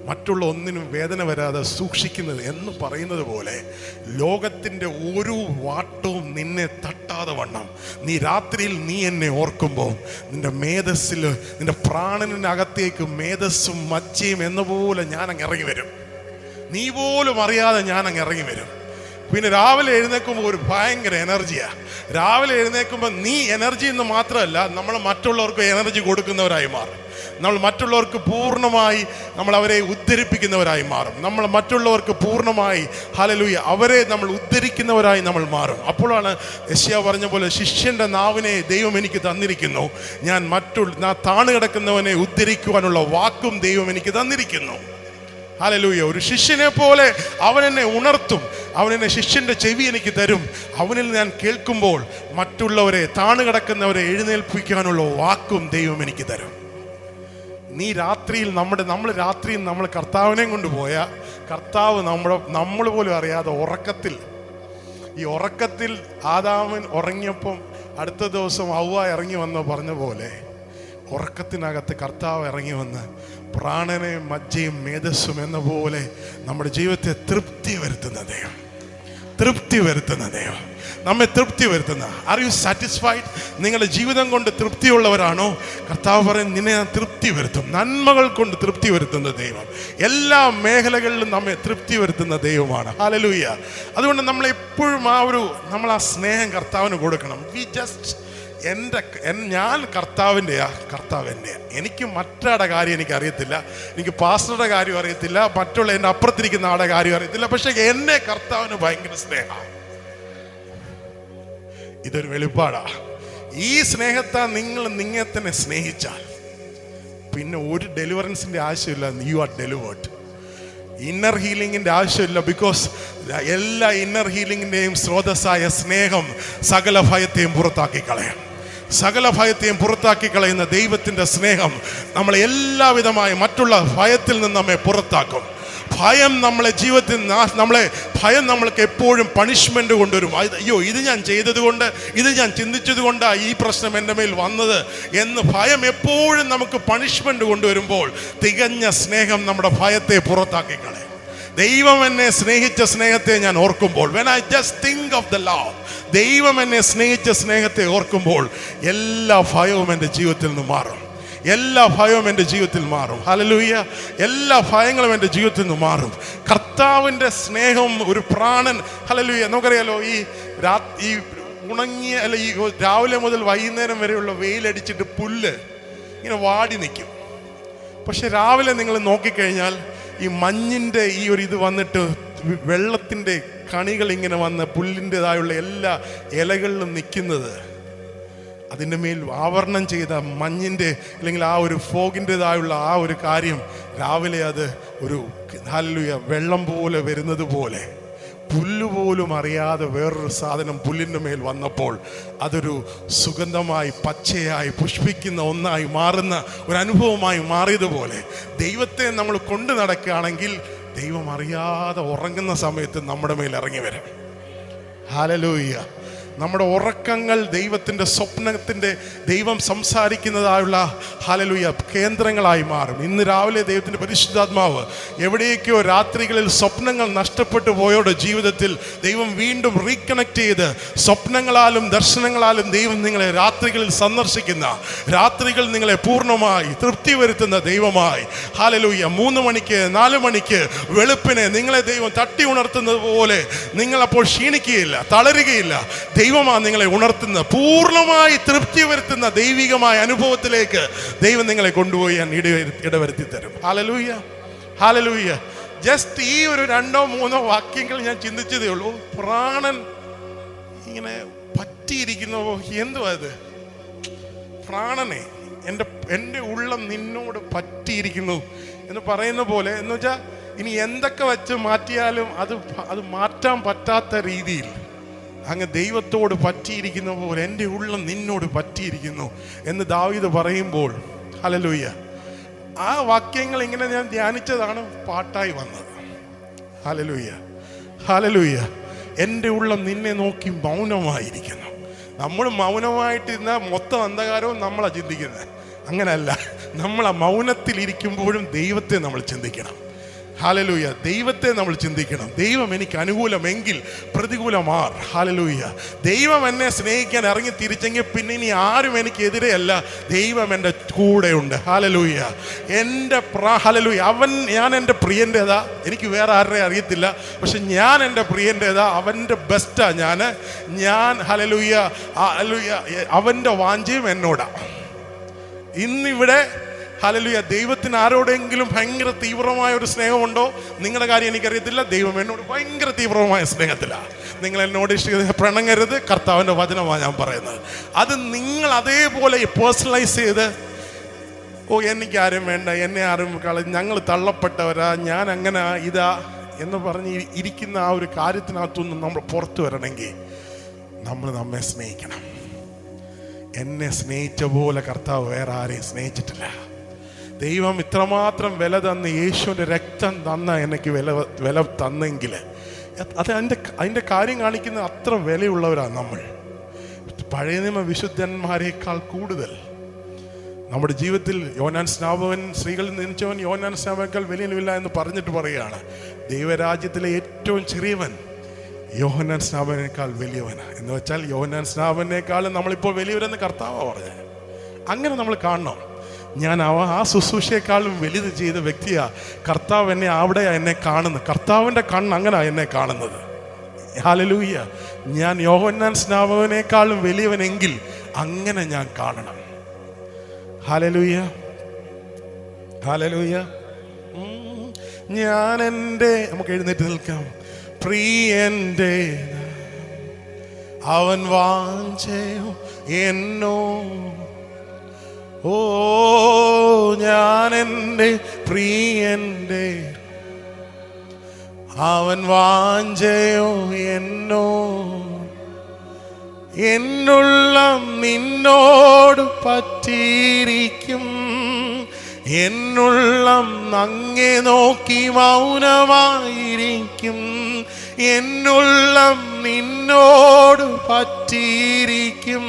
മറ്റുള്ള ഒന്നിനും വേദന വരാതെ സൂക്ഷിക്കുന്നത് എന്ന് പറയുന്നത് പോലെ ലോകത്തിൻ്റെ ഒരു വാട്ടവും നിന്നെ തട്ടാതെ വണ്ണം നീ രാത്രിയിൽ നീ എന്നെ ഓർക്കുമ്പോൾ നിന്റെ മേധസ്സിൽ, നിന്റെ പ്രാണനകത്തേക്ക് മേധസ്സും മജ്ജയും എന്ന പോലെ ഞാൻ അങ്ങ് ഇറങ്ങി വരും. നീ പോലും അറിയാതെ ഞാൻ അങ്ങ് ഇറങ്ങി വരും. പിന്നെ രാവിലെ എഴുന്നേൽക്കുമ്പോൾ ഒരു ഭയങ്കര എനർജിയാ. രാവിലെ എഴുന്നേൽക്കുമ്പോൾ നീ എനർജി എന്ന് മാത്രമല്ല, നമ്മൾ മറ്റുള്ളവർക്ക് എനർജി കൊടുക്കുന്നവരായി മാറും. നമ്മൾ മറ്റുള്ളവർക്ക് പൂർണ്ണമായി നമ്മൾ അവരെ ഉദ്ധരിപ്പിക്കുന്നവരായി മാറും. നമ്മൾ മറ്റുള്ളവർക്ക് പൂർണ്ണമായി ഹല്ലേലൂയ അവരെ നമ്മൾ ഉദ്ധരിക്കുന്നവരായി നമ്മൾ മാറും. അപ്പോഴാണ് യെശയ്യാ പറഞ്ഞ പോലെ, ശിഷ്യന്റെ നാവിനെ ദൈവം എനിക്ക് തന്നിരിക്കുന്നു, ഞാൻ താണു കിടക്കുന്നവനെ ഉദ്ധരിക്കുവാനുള്ള വാക്കും ദൈവം എനിക്ക് തന്നിരിക്കുന്നു. ഹല്ലേലൂയ. ഒരു ശിഷ്യനെ പോലെ അവൻ എന്നെ ഉണർത്തും, അവൻ എന്നെ ശിഷ്യന്റെ ചെവി എനിക്ക് തരും. അവനിൽ ഞാൻ കേൾക്കുമ്പോൾ മറ്റുള്ളവരെ, താണു കിടക്കുന്നവരെ എഴുന്നേൽപ്പിക്കാനുള്ള വാക്കും ദൈവം എനിക്ക് തരും. നീ രാത്രിയിൽ നമ്മൾ രാത്രിയിൽ നമ്മൾ കർത്താവിനെ കൊണ്ടുപോയ കർത്താവ് നമ്മൾ പോലും അറിയാതെ ഉറക്കത്തിൽ ആദാമൻ ഉറങ്ങിയപ്പം അടുത്ത ദിവസം ഹവ്വ ഇറങ്ങി വന്നോ പറഞ്ഞ പോലെ ഉറക്കത്തിനകത്ത് കർത്താവ് ഇറങ്ങി വന്ന് പ്രാണനെയും മജ്ജയും മേധസ്സും എന്ന പോലെ നമ്മുടെ ജീവിതത്തെ തൃപ്തി വരുത്തുന്ന ദൈവം, നമ്മെ തൃപ്തി വരുത്തുന്ന. Are you satisfied? നിങ്ങളുടെ ജീവിതം കൊണ്ട് തൃപ്തിയുള്ളവരാണോ? കർത്താവ് പറയും, നിന്നെ ഞാൻ തൃപ്തി വരുത്തും. നന്മകൾ കൊണ്ട് തൃപ്തി വരുത്തുന്ന ദൈവം, എല്ലാ മേഖലകളിലും നമ്മെ തൃപ്തി വരുത്തുന്ന ദൈവമാണ്. ഹല്ലേലൂയ. അതുകൊണ്ട് നമ്മൾ എപ്പോഴും നമ്മൾ ആ സ്നേഹം കർത്താവിന് കൊടുക്കണം. ഞാൻ കർത്താവിൻ്റെയാ, കർത്താവ് എൻ്റെയാ. എനിക്ക് മറ്റൊരാളുടെ കാര്യം എനിക്ക് അറിയത്തില്ല, എനിക്ക് പാസ്റ്ററുടെ കാര്യം അറിയത്തില്ല, മറ്റുള്ള എൻ്റെ അപ്പുറത്തിരിക്കുന്ന ആളുടെ കാര്യം അറിയത്തില്ല. പക്ഷെ എന്നെ കർത്താവിന് ഭയങ്കര സ്നേഹമാണ്. ഇതൊരു വെളിപ്പാടാ. ഈ സ്നേഹത്താ നിങ്ങളെ തന്നെ സ്നേഹിച്ചാൽ പിന്നെ ഒരു ഡെലിവറൻസിന്റെ ആവശ്യമില്ല. You are delivered. ഇന്നർ ഹീലിംഗിന്റെ ആവശ്യമില്ല. ബിക്കോസ് എല്ലാ ഇന്നർ ഹീലിംഗിന്റെയും സ്രോതസ്സായ സ്നേഹം സകല ഭയത്തെയും പുറത്താക്കി കളയുന്ന ദൈവത്തിന്റെ സ്നേഹം നമ്മളെ എല്ലാവിധമായ മറ്റുള്ള ഭയത്തിൽ നിന്ന് നമ്മെ പുറത്താക്കും. ഭയം നമ്മളെ ജീവിതത്തിൽ ഭയം നമ്മൾക്ക് എപ്പോഴും പണിഷ്മെന്റ് കൊണ്ടുവരും. അയ്യോ, ഇത് ഞാൻ ചെയ്തത് കൊണ്ട്, ഇത് ഞാൻ ചിന്തിച്ചത് കൊണ്ടാണ് ഈ പ്രശ്നം എൻ്റെ മേൽ വന്നത് എന്ന് ഭയം എപ്പോഴും നമുക്ക് പണിഷ്മെന്റ് കൊണ്ടുവരുമ്പോൾ തികഞ്ഞ സ്നേഹം നമ്മുടെ ഭയത്തെ പുറത്താക്കി കളയും. ദൈവം എന്നെ സ്നേഹിച്ച സ്നേഹത്തെ ഞാൻ ഓർക്കുമ്പോൾ, when I just think of the love, ദൈവം എന്നെ സ്നേഹിച്ച സ്നേഹത്തെ ഓർക്കുമ്പോൾ എല്ലാ ഭയവും എൻ്റെ ജീവിതത്തിൽ നിന്ന് മാറും. ഹല്ലേലൂയ. എല്ലാ ഭയങ്ങളും എൻ്റെ ജീവിതത്തിൽ നിന്ന് മാറും. കർത്താവിൻ്റെ സ്നേഹം ഒരു പ്രാണൻ. ഹല്ലേലൂയ. നമുക്കറിയാലോ, ഈ ഉണങ്ങിയ ഈ രാവിലെ മുതൽ വൈകുന്നേരം വരെയുള്ള വെയിലടിച്ചിട്ട് പുല്ല് ഇങ്ങനെ വാടി നിൽക്കും. പക്ഷെ രാവിലെ നിങ്ങൾ നോക്കിക്കഴിഞ്ഞാൽ ഈ മഞ്ഞിൻ്റെ ഈ ഒരു ഇത് വന്നിട്ട് വെള്ളത്തിൻ്റെ കണികൾ ഇങ്ങനെ വന്ന് പുല്ലിൻ്റെതായുള്ള എല്ലാ ഇലകളിലും നിൽക്കുന്നത്, അതിൻ്റെ മേൽ ആവരണം ചെയ്ത മഞ്ഞിൻ്റെ അല്ലെങ്കിൽ ആ ഒരു ഫോഗിൻ്റെതായുള്ള ആ ഒരു കാര്യം രാവിലെ അത് ഒരു ഹല്ലേലൂയ വെള്ളം പോലെ വരുന്നത് പോലെ പുല്ലുപോലും അറിയാതെ വേറൊരു സാധനം പുല്ലിൻ്റെ മേൽ വന്നപ്പോൾ അതൊരു സുഗന്ധമായി പച്ചയായി പുഷ്പിക്കുന്ന ഒന്നായി മാറുന്ന ഒരു അനുഭവമായി മാറിയതുപോലെ ദൈവത്തെ നമ്മൾ കൊണ്ടു നടക്കുകയാണെങ്കിൽ ദൈവം അറിയാതെ ഉറങ്ങുന്ന സമയത്ത് നമ്മുടെ മേൽ ഇറങ്ങി വരും. ഹല്ലേലൂയ. നമ്മുടെ ഉറക്കങ്ങൾ ദൈവത്തിൻ്റെ സ്വപ്നത്തിൻ്റെ ദൈവം സംസാരിക്കുന്നതായുള്ള ഹല്ലേലൂയ കേന്ദ്രങ്ങളായി മാറും. ഇന്ന് രാവിലെ ദൈവത്തിൻ്റെ പരിശുദ്ധാത്മാവ് എവിടെയൊക്കെയോ രാത്രികളിൽ സ്വപ്നങ്ങൾ നഷ്ടപ്പെട്ടു പോയോടെ ജീവിതത്തിൽ ദൈവം വീണ്ടും റീകണക്ട് ചെയ്ത് സ്വപ്നങ്ങളാലും ദർശനങ്ങളാലും ദൈവം നിങ്ങളെ രാത്രികളിൽ സന്ദർശിക്കുന്ന, രാത്രികൾ നിങ്ങളെ പൂർണ്ണമായി തൃപ്തി വരുത്തുന്ന ദൈവമായി ഹല്ലേലൂയ 3 മണിക്ക് 4 മണിക്ക് വെളുപ്പിനെ നിങ്ങളെ ദൈവം തട്ടി ഉണർത്തുന്നത് പോലെ നിങ്ങളപ്പോൾ ക്ഷീണിക്കുകയില്ല, തളരുകയില്ല. ദൈവമാണ് നിങ്ങളെ ഉണർത്തുന്ന, പൂർണ്ണമായി തൃപ്തി വരുത്തുന്ന ദൈവികമായ അനുഭവത്തിലേക്ക് ദൈവം നിങ്ങളെ കൊണ്ടുപോയി ഇടവരുത്തി തരും. ഹല്ലേലൂയ. ഹല്ലേലൂയ. ജസ്റ്റ് ഈ ഒരു 2-3 വാക്യങ്ങൾ ഞാൻ ചിന്തിച്ചതേ ഉള്ളൂ. പ്രാണൻ ഇങ്ങനെ പറ്റിയിരിക്കുന്നു. എന്തുവാ ഇത്? പ്രാണനെ, എൻ്റെ ഉള്ളം നിന്നോട് പറ്റിയിരിക്കുന്നു എന്ന് പറയുന്ന പോലെ, എന്ന് വെച്ചാൽ ഇനി എന്തൊക്കെ വെച്ച് മാറ്റിയാലും അത് മാറ്റാൻ പറ്റാത്ത രീതിയിൽ അങ്ങ് ദൈവത്തോട് പറ്റിയിരിക്കുന്ന പോലെ എൻ്റെ ഉള്ളം നിന്നോട് പറ്റിയിരിക്കുന്നു എന്ന് ദാവീദ് പറയുമ്പോൾ, ഹല്ലേലൂയ, ആ വാക്യങ്ങൾ ഇങ്ങനെ ഞാൻ ധ്യാനിച്ചതാണ് പാട്ടായി വന്നത്. Hallelujah, hallelujah. എൻ്റെ ഉള്ളം നിന്നെ നോക്കി മൗനമായിരിക്കുന്നു. നമ്മൾ മൗനമായിട്ടിരുന്ന മൊത്തം അന്ധകാരവും നമ്മളാ ചിന്തിക്കുന്നത്. അങ്ങനെയല്ല, നമ്മൾ ആ മൗനത്തിലിരിക്കുമ്പോഴും ദൈവത്തെ നമ്മൾ ചിന്തിക്കണം. ഹല്ലേലൂയ, ദൈവത്തെ നമ്മൾ ചിന്തിക്കണം. ദൈവം എനിക്ക് അനുകൂലമെങ്കിൽ പ്രതികൂലമാർ. ഹല്ലേലൂയ, ദൈവം എന്നെ സ്നേഹിക്കാൻ ഇറങ്ങി തിരിച്ചെങ്കിൽ പിന്നെ ഇനി ആരും എനിക്കെതിരെയല്ല, ദൈവം എൻ്റെ കൂടെയുണ്ട്. ഹല്ലേലൂയ, ഹല്ലേലൂയ, ഞാൻ എൻ്റെ പ്രിയൻ്റെതാ. എനിക്ക് വേറെ ആരുടെ അറിയത്തില്ല, പക്ഷെ ഞാൻ എൻ്റെ പ്രിയൻ്റെതാ. അവൻ്റെ ബെസ്റ്റാ ഞാൻ ഹല്ലേലൂയ, ഹല്ലേലൂയ, അവൻ്റെ വാഞ്ചയും എന്നോടാ. ഇന്നിവിടെ ഹല്ലേലൂയ, ദൈവത്തിന് ആരോടെങ്കിലും ഭയങ്കര തീവ്രമായ ഒരു സ്നേഹമുണ്ടോ? നിങ്ങളുടെ കാര്യം എനിക്കറിയത്തില്ല. ദൈവം എന്നോട് ഭയങ്കര തീവ്രമായ സ്നേഹത്തിലാണ്. നിങ്ങൾ എന്നോട് പിണങ്ങരുത്, കർത്താവിൻ്റെ വചനമാണ് ഞാൻ പറയുന്നത്. അത് നിങ്ങൾ അതേപോലെ പേഴ്സണലൈസ് ചെയ്ത്, എനിക്കാരും വേണ്ട, എന്നെ ആരും ഞങ്ങൾ തള്ളപ്പെട്ടവരാ, ഞാൻ അങ്ങനെ ഇതാ എന്ന് പറഞ്ഞ് ഇരിക്കുന്ന ആ ഒരു കാര്യത്തിനകത്തുനിന്ന് നമ്മൾ പുറത്തു വരണമെങ്കിൽ നമ്മൾ നമ്മെ സ്നേഹിക്കണം. എന്നെ സ്നേഹിച്ച പോലെ കർത്താവ് വേറെ ആരെയും സ്നേഹിച്ചിട്ടില്ല. ദൈവം ഇത്രമാത്രം വില തന്ന്, യേശുവിൻ്റെ രക്തം തന്ന എനിക്ക് വില തന്നെങ്കിൽ അത് അതിൻ്റെ കാര്യം കാണിക്കുന്ന അത്ര വിലയുള്ളവരാണ് നമ്മൾ. പഴയ നിയമ വിശുദ്ധന്മാരെക്കാൾ കൂടുതൽ നമ്മുടെ ജീവിതത്തിൽ യോഹന്നാൻ സ്നാപകൻ, സ്ത്രീകളിൽ നിന്നിച്ചവൻ യോഹന്നാൻ സ്നാപകനേക്കാൾ വലിയവനില്ല എന്ന് പറഞ്ഞിട്ട് പറയുകയാണ്. ദൈവരാജ്യത്തിലെ ഏറ്റവും ചെറിയവൻ യോഹന്നാൻ സ്നാപകനേക്കാൾ വലിയവൻ എന്ന് വെച്ചാൽ യോഹന്നാൻ സ്നാപകനേക്കാളും നമ്മളിപ്പോൾ വലിയവരെന്ന് കർത്താവാണ് പറഞ്ഞത്. അങ്ങനെ നമ്മൾ കാണണം. ഞാൻ ആ ശുശ്രൂഷയെക്കാളും വലുത് ചെയ്ത വ്യക്തിയാ. കർത്താവ് എന്നെ അവിടെയാണ് എന്നെ കാണുന്നത്. കർത്താവിൻ്റെ കണ്ണ് അങ്ങനെയാണ് എന്നെ കാണുന്നത്. ഹല്ലേലൂയ, ഞാൻ യോഹന്നാൻ സ്നാപകനേക്കാളും വലിയവനെങ്കിൽ അങ്ങനെ ഞാൻ കാണണം. Hallelujah, hallelujah. ഞാൻ എൻ്റെ, നമുക്ക് എഴുന്നേറ്റ് നിൽക്കാം. പ്രിയൻ്റെ അവൻ വാഞ്ചയോ എന്നോ, ഞാൻ എൻ്റെ പ്രിയൻ്റെ അവൻ വാഞ്ചയോ എന്നോ, എന്നുള്ളം നിന്നോട് പറ്റിയിരിക്കും, എന്നുള്ളം അങ്ങേ നോക്കി മൗനമായിരിക്കും, എന്നുള്ളം നിന്നോട് പറ്റിയിരിക്കും,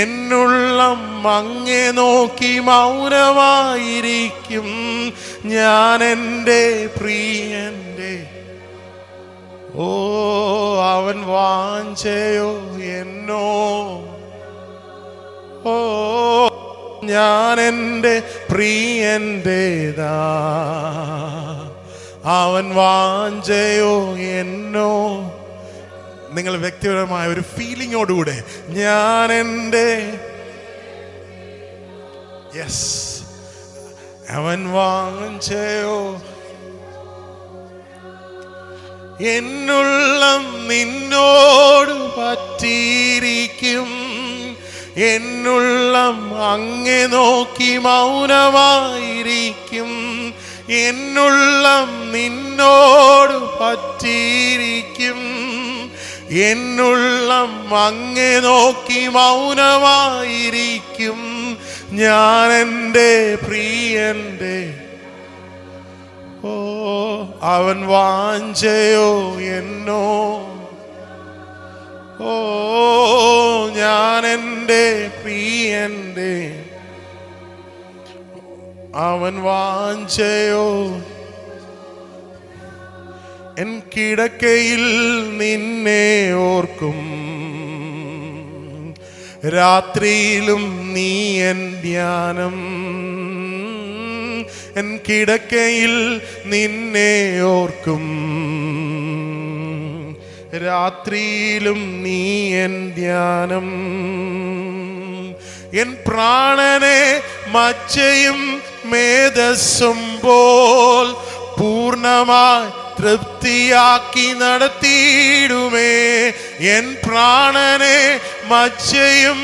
എന്നുള്ളം അങ്ങേ നോക്കി മൗനമായിരിക്കും, ഞാൻ എൻ്റെ പ്രിയൻ്റെ അവൻ വാഞ്ചയോ എന്നോ, ഞാൻ എൻ്റെ പ്രിയൻ്റെതാ, അവൻ വാഞ്ചയോ എന്നോ. നിങ്ങൾ വ്യക്തിപരമായ ഒരു ഫീലിങ്ങോടുകൂടെ ഞാൻ എൻ്റെ അവൻ വാഞ്ചയോ, എന്നുള്ളം നിന്നോട് പറ്റിയിരിക്കും, എന്നുള്ളം അങ്ങേ നോക്കി മൗനമായിരിക്കും, എന്നുള്ളം നിന്നോട് പറ്റിയിരിക്കും, എന്നുള്ളം അങ്ങേ നോക്കി മൗനമായിരിക്കും, ഞാൻ എൻ്റെ പ്രിയൻ്റെ അവൻ വാഞ്ചയോ എന്നോ, ഞാൻ എൻ്റെ പ്രിയൻ്റെ അവൻ വാഞ്ചയോ. എൻ കിടക്കയിൽ നിന്നെ ഓർക്കും, രാത്രിയിലും നീ എൻ ധ്യാനം, എൻ കിടക്കയിൽ നിന്നെ ഓർക്കും, രാത്രിയിലും നീ എൻ ധ്യാനം, എൻ പ്രാണനെ മജ്ജയും മേധസ്സും പോൽ പൂർണ്ണമായി തൃപ്തിയാക്കി നടത്തിയിടുമേ, എൻ പ്രാണനെ മജ്ജയും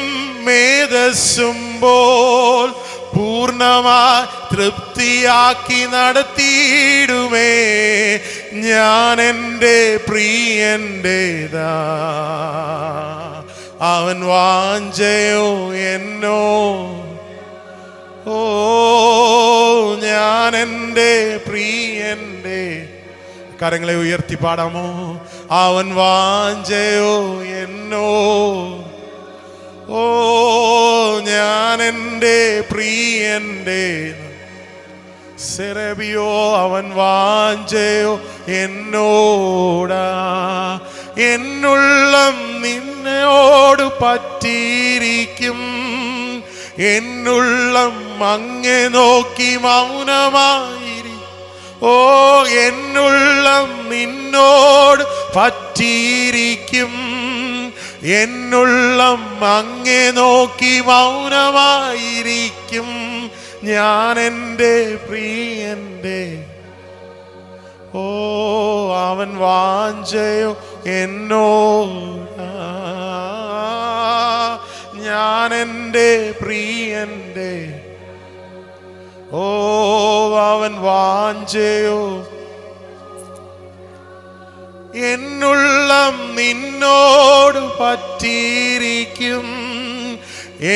മേധസ്സും പോൽ പൂർണ്ണമായി തൃപ്തിയാക്കി നടത്തിയിടുമേ, ഞാൻ എൻ്റെ പ്രിയൻ്റെതാ, അവൻ വാഞ്ചയോ എന്നോ. ഓ ഞാൻ എൻ്റെ പ്രിയൻ്റെ, കരങ്ങളെ ഉയർത്തി പാടാമോ? അവൻ വാഞ്ചയോ എന്നോ. ഓ ഞാൻ എൻ്റെ പ്രിയൻ്റെ സെറബിയോ, അവൻ വാഞ്ചയോ എന്നോടാ. എന്നുള്ളം നിന്നോട് പറ്റിയിരിക്കും, എന്നുള്ളം അങ്ങെ നോക്കി മൗനമായിരി. ഓ എന്നുള്ളം നിന്നോട് പറ്റിയിരിക്കും, എന്നുള്ളം അങ്ങെ നോക്കി മൗനമായിരിക്കും. ഞാൻ എൻ്റെ പ്രിയൻ്റെ, ഓ അവൻ വാഞ്ചയോ എന്നോടാ. ഞാൻ എൻ്റെ പ്രിയൻ്റെ, ഓ അവൻ വാഞ്ചയോ. എന്നുള്ളം നിന്നോട് പറ്റിയിരിക്കും,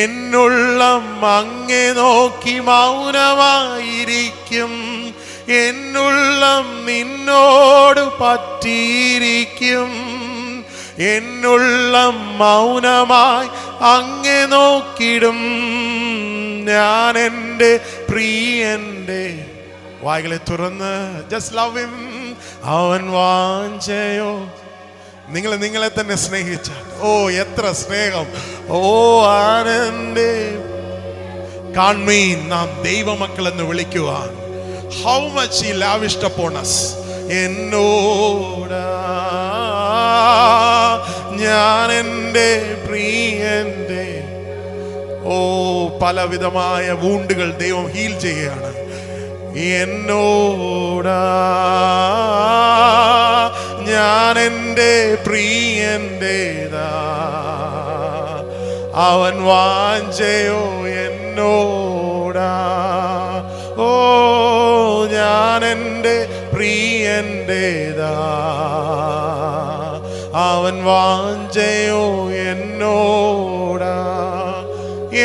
എന്നുള്ളം അങ്ങെ നോക്കി മൗനമായിരിക്കും. എന്നുള്ളം നിന്നോട് പറ്റിയിരിക്കും, എന്നുള്ളം മൗനമായി അങ്ങെ നോക്കിടും. ഞാൻ എൻ്റെ പ്രിയൻ്റെ, വായ്കളെ തുറന്ന് ജസ്റ്റ് ലവ് ഹിം. അവൻ വാഞ്ചയോ. നിങ്ങളെ തന്നെ സ്നേഹിച്ചാൽ, ഓ എത്ര സ്നേഹം. ഓ ആനന്ദേ കാൺമീൻ, നാം ദൈവമക്കൾ എന്ന് വിളിക്കുവാൻ. How much he lavished upon us. എന്നോടാ ഞാൻ എൻ്റെ പ്രിയൻ്റെ. ഓ പലവിധമായ വൂണ്ടുകൾ ദൈവം ഹീൽ ചെയ്യുകയാണ്. എന്നോടാ ഞാൻ എൻ്റെ പ്രിയൻ്റെതാ, അവൻ വാഞ്ചയോ എന്നോടാ. ഓ ഞാൻ എൻ്റെ പ്രിയൻ്റെതാ, അവൻ വാഞ്ചയോ എന്നോടാ.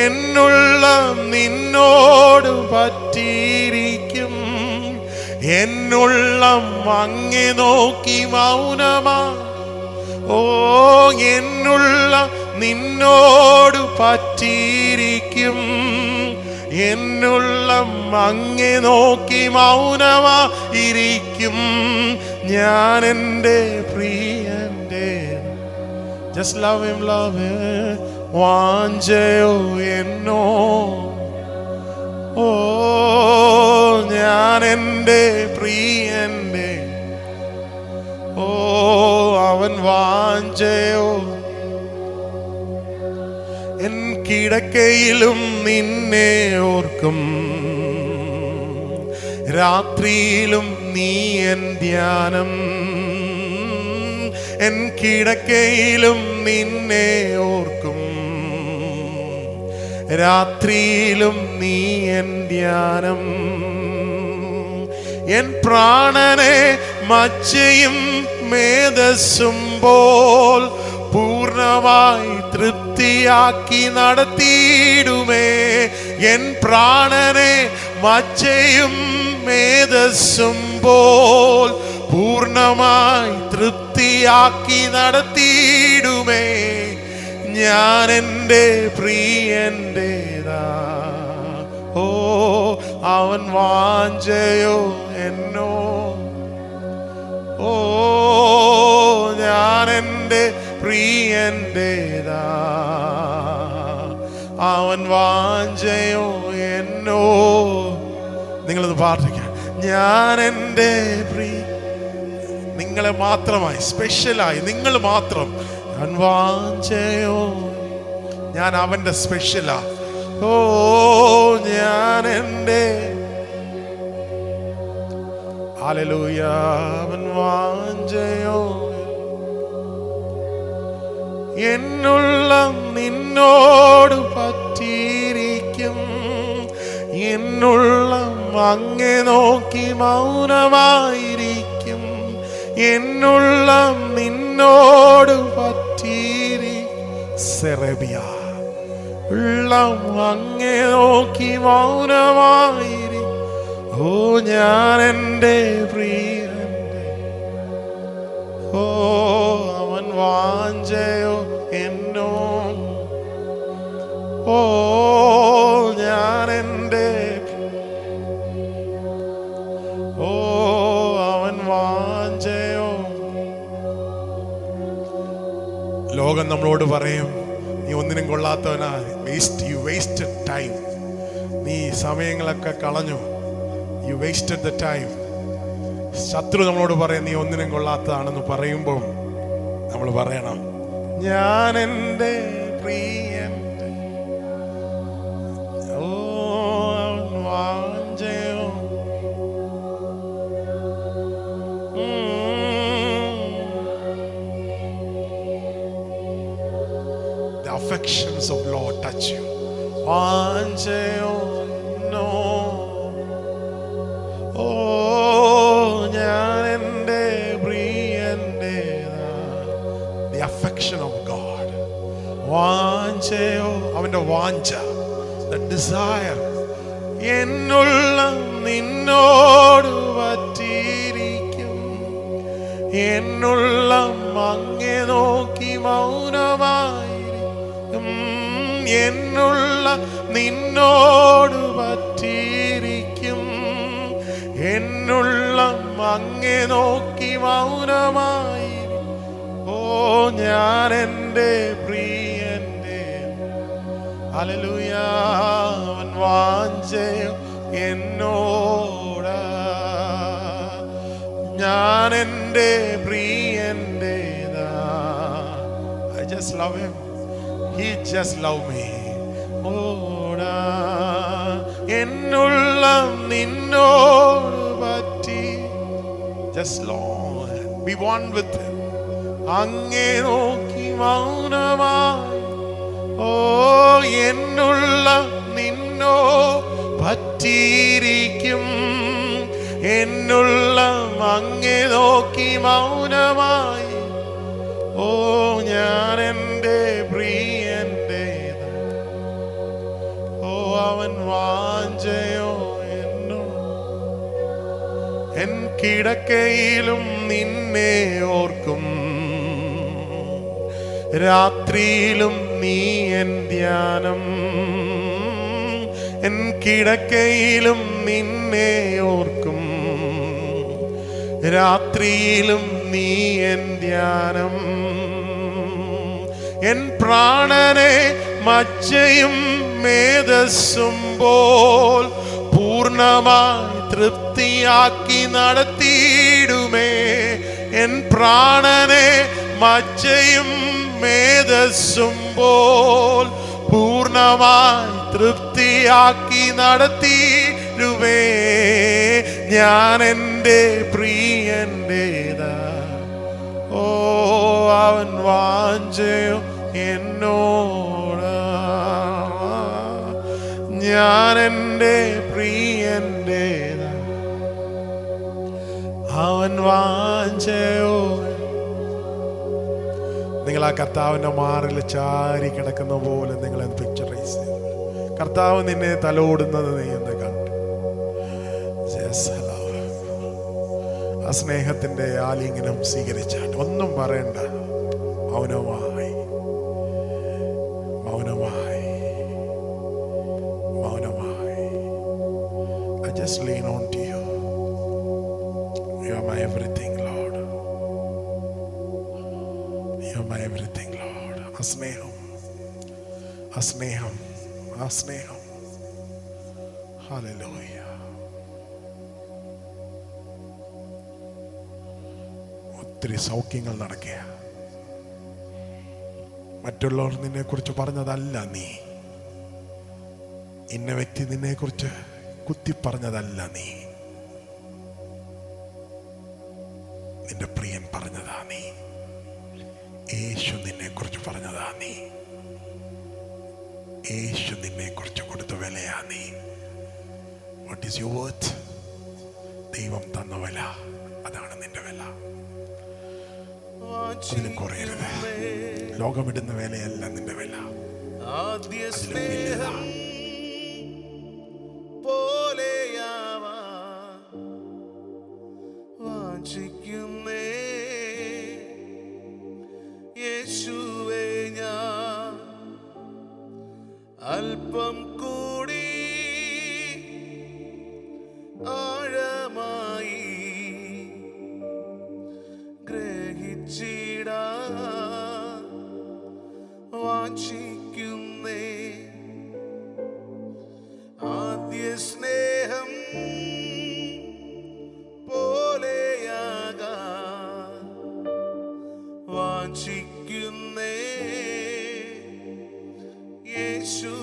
എന്നുള്ളം നിന്നോട് പറ്റിയിരിക്കും, എന്നുള്ളം അങ്ങെ നോക്കി മൗനമാ. ഓ എന്നുള്ളം നിന്നോട് പറ്റിയിരിക്കും, എന്നുള്ളം അങ്ങെ നോക്കി മൗനമായിരിക്കും. ഞാൻ എൻ്റെ പ്രിയൻ്റെ, just love him, love him. വാഞ്ചയോ എന്നോ. ഓ ഞാൻ എൻ്റെ പ്രിയൻ്റെ, ഓ അവൻ വാഞ്ചയോ. എൻ കിടക്കയിലും നിന്നെ ഓർക്കും, രാത്രിയിലും നീ എൻ ധ്യാനം. എൻ കിടക്കയിലും നിന്നെ ഓർക്കും, രാത്രിയിലും നീ എൻ ധ്യാനം. എൻ പ്രാണനെ മജ്ജയും മേധസ്സും പോൽ പൂർണ്ണമായി തൃപ്തിയാക്കി നടത്തിയിടുമേ. എൻ പ്രാണനെ മജ്ജയും മേധസ്സും പോൽ പൂർണ്ണമായി തൃപ്തിയാക്കി നടത്തിയിടുമേ. ഞാൻ എൻ്റെ പ്രിയൻ്റെതാ, ഓ അവൻ വാഞ്ചയോ എന്നോ. ഓ ഞാൻ എൻ്റെ പ്രിയൻ്റെതാ, അവൻ വാഞ്ചയോ എന്നോ. നിങ്ങളത് പ്രാർത്ഥിക്കാം. ഞാൻ എൻ്റെ നിങ്ങളെ മാത്രമായി, സ്പെഷ്യലായി നിങ്ങൾ മാത്രം. ഞാൻ വാഞ്ചയോ, ഞാൻ അവൻ്റെ സ്പെഷ്യലാ. ഓ ഞാൻ എൻ്റെ, ഹല്ലേലൂയ, അവൻ വാഞ്ചയോ. എന്നുള്ളം നിന്നോട് പറ്റിയിരിക്കും, എന്നുള്ളം അങ്ങെ നോക്കി മൗനമായിരിക്കും. എന്നുള്ള നിന്നോട് പറ്റീരി സെറബിയ ഉള്ളം അങ്ങേ നോക്കി മൗനമായിരി. ഓ ഞാൻ എൻ്റെ പ്രിയന്റെ, ഓ അവൻ വാഞ്ചയോ എന്നോ, ഓ ഞാൻ എൻ്റെ, ഓ അവൻ വാഞ്ചയോ. ലോകം നമ്മളോട് പറയും നീ ഒന്നിനും കൊള്ളാത്തവനാ, യു വേസ്റ്റഡ് ടൈം, നീ സമയങ്ങളൊക്കെ കളഞ്ഞു, യു വേസ്റ്റഡ് ദ ടൈം. ശത്രു നമ്മളോട് പറയും നീ ഒന്നിനും കൊള്ളാത്തതാണെന്ന് പറയുമ്പോൾ നമ്മൾ പറയണം ഞാൻ എൻ്റെ പ്രിയന്റെ, ഓ വാഞ്ചയോ. The affections of Lord touch you. വാഞ്ചയോ നോ, ഓ ഞാൻ എൻ്റെ പ്രിയന്റേതാ. The affection of God. വാഞ്ചയോ, അവന്റെ വാഞ്ച, the desire. എന്നുള്ള നിന്നോട് പറ്റിയിരിക്കും, എന്നുള്ള അങ്ങേ നോക്കി മൗനമായിരിക്കും, എന്നുള്ള നിന്നോട് പറ്റിയിരിക്കും, എന്നുള്ള അങ്ങേ നോക്കി മൗനമായിരിക്കും. ഓ ഞാൻ എൻ്റെ പ്രിയന്റെ, ഹല്ലേലൂയ, അവൻ വാഞ്ചയോ എന്നോടാ. ഞാൻ എൻ്റെ പ്രിയന്റേതാ. I just love him. He just love me. ഓടാ എന്നുള്ള നിന്നോട് പറ്റി. Just Lord, be one with him. അങ്ങേ നോക്കി മൗനമായി, ഓ എന്നുള്ള നിന്നോ പറ്റിയിരിക്കും, എന്നുള്ള അങ്ങേ നോക്കി മൗനമായി. ഓ ഞാൻ എൻ്റെ പ്രിയന്റേതാ, ഓ അവൻ വാഞ്ചയോ എന്നോ. എൻ കിടക്കയിലും നിന്നെ ഓർക്കും, രാത്രിയിലും നീ എൻ ധ്യാനം. എൻ കിടക്കയിലും നിന്നെ ഓർക്കും, രാത്രിയിലും നീ എൻ ധ്യാനം. എൻ പ്രാണനെ മജ്ജയും മേധസ്സും പോൽ പൂർണ്ണമായി തൃപ്തിയാക്കി നടത്തിയിടുമേ. എൻ പ്രാണനെ മജ്ജയും മേധസ്സും പോൽ പൂർണ്ണമായി തൃപ്തിയാക്കി നടത്തിയിടുമേ. ഞാൻ എൻ്റെ പ്രിയന്റേതാ, ഓ അവൻ വാഞ്ചയോ എന്നോടാ. ഞാൻ എൻ്റെ പ്രിയന്റേതാ, അവൻ വാഞ്ചയോ. നിങ്ങൾ ആ കർത്താവിൻ്റെ മാറിൽ ചാരി കിടക്കുന്ന പോലെ നിങ്ങളെ പിക്ചറൈസ് ചെയ്തു. കർത്താവ് നിന്നെ തലോടുന്നത് നീ എന്ന് കണ്ടു. ആ സ്നേഹത്തിൻ്റെ ആലിംഗനം സ്വീകരിച്ചാൽ ഒന്നും പറയണ്ട, മൗനമായി മൗനമായി മൗനമായി. I just lean on to you. You are my everything, Lord. You are my everything, Lord. ആ സ്നേഹം, ആ സ്നേഹം, ആ സ്നേഹം. ഹല്ലേലൂയ. ഒത്തിരി സൗഖ്യങ്ങൾ നടക്കുക. മറ്റുള്ളവർ നിന്നെ കുറിച്ച് പറഞ്ഞതല്ല, നീ ഇന്ന വ്യക്തി നിന്നെ കുറിച്ച് കുത്തി പറഞ്ഞതല്ല, നീ നിന്റെ പ്രിയൻ പറഞ്ഞതാ, നീ യേശു നിന്നെ കുറിച്ച് പറഞ്ഞതാ, നീ യേശു നിന്നെ കുറിച്ച് കൊടുത്ത വിലയാ നീ. What is your worth? ദൈവം തന്ന വില, അതാണ് നിന്റെ വില. അതിലും കുറയരുത്. ലോകമിടുന്ന വിലയല്ല നിന്റെ വില. ആദ്യ സ്നേഹം പോലെയാവാ വാഞ്ചിക്കുന്നേ യേശുവേ ഞാൻ അല്പം കൂടി ആഴമായി ഗ്രഹിച്ചിടാ വാഞ്ചിക്കുന്നേ ആദ്യ സ്നേഹം പോലെയാകാ വാഞ്ചിക്കുന്നേ യേശു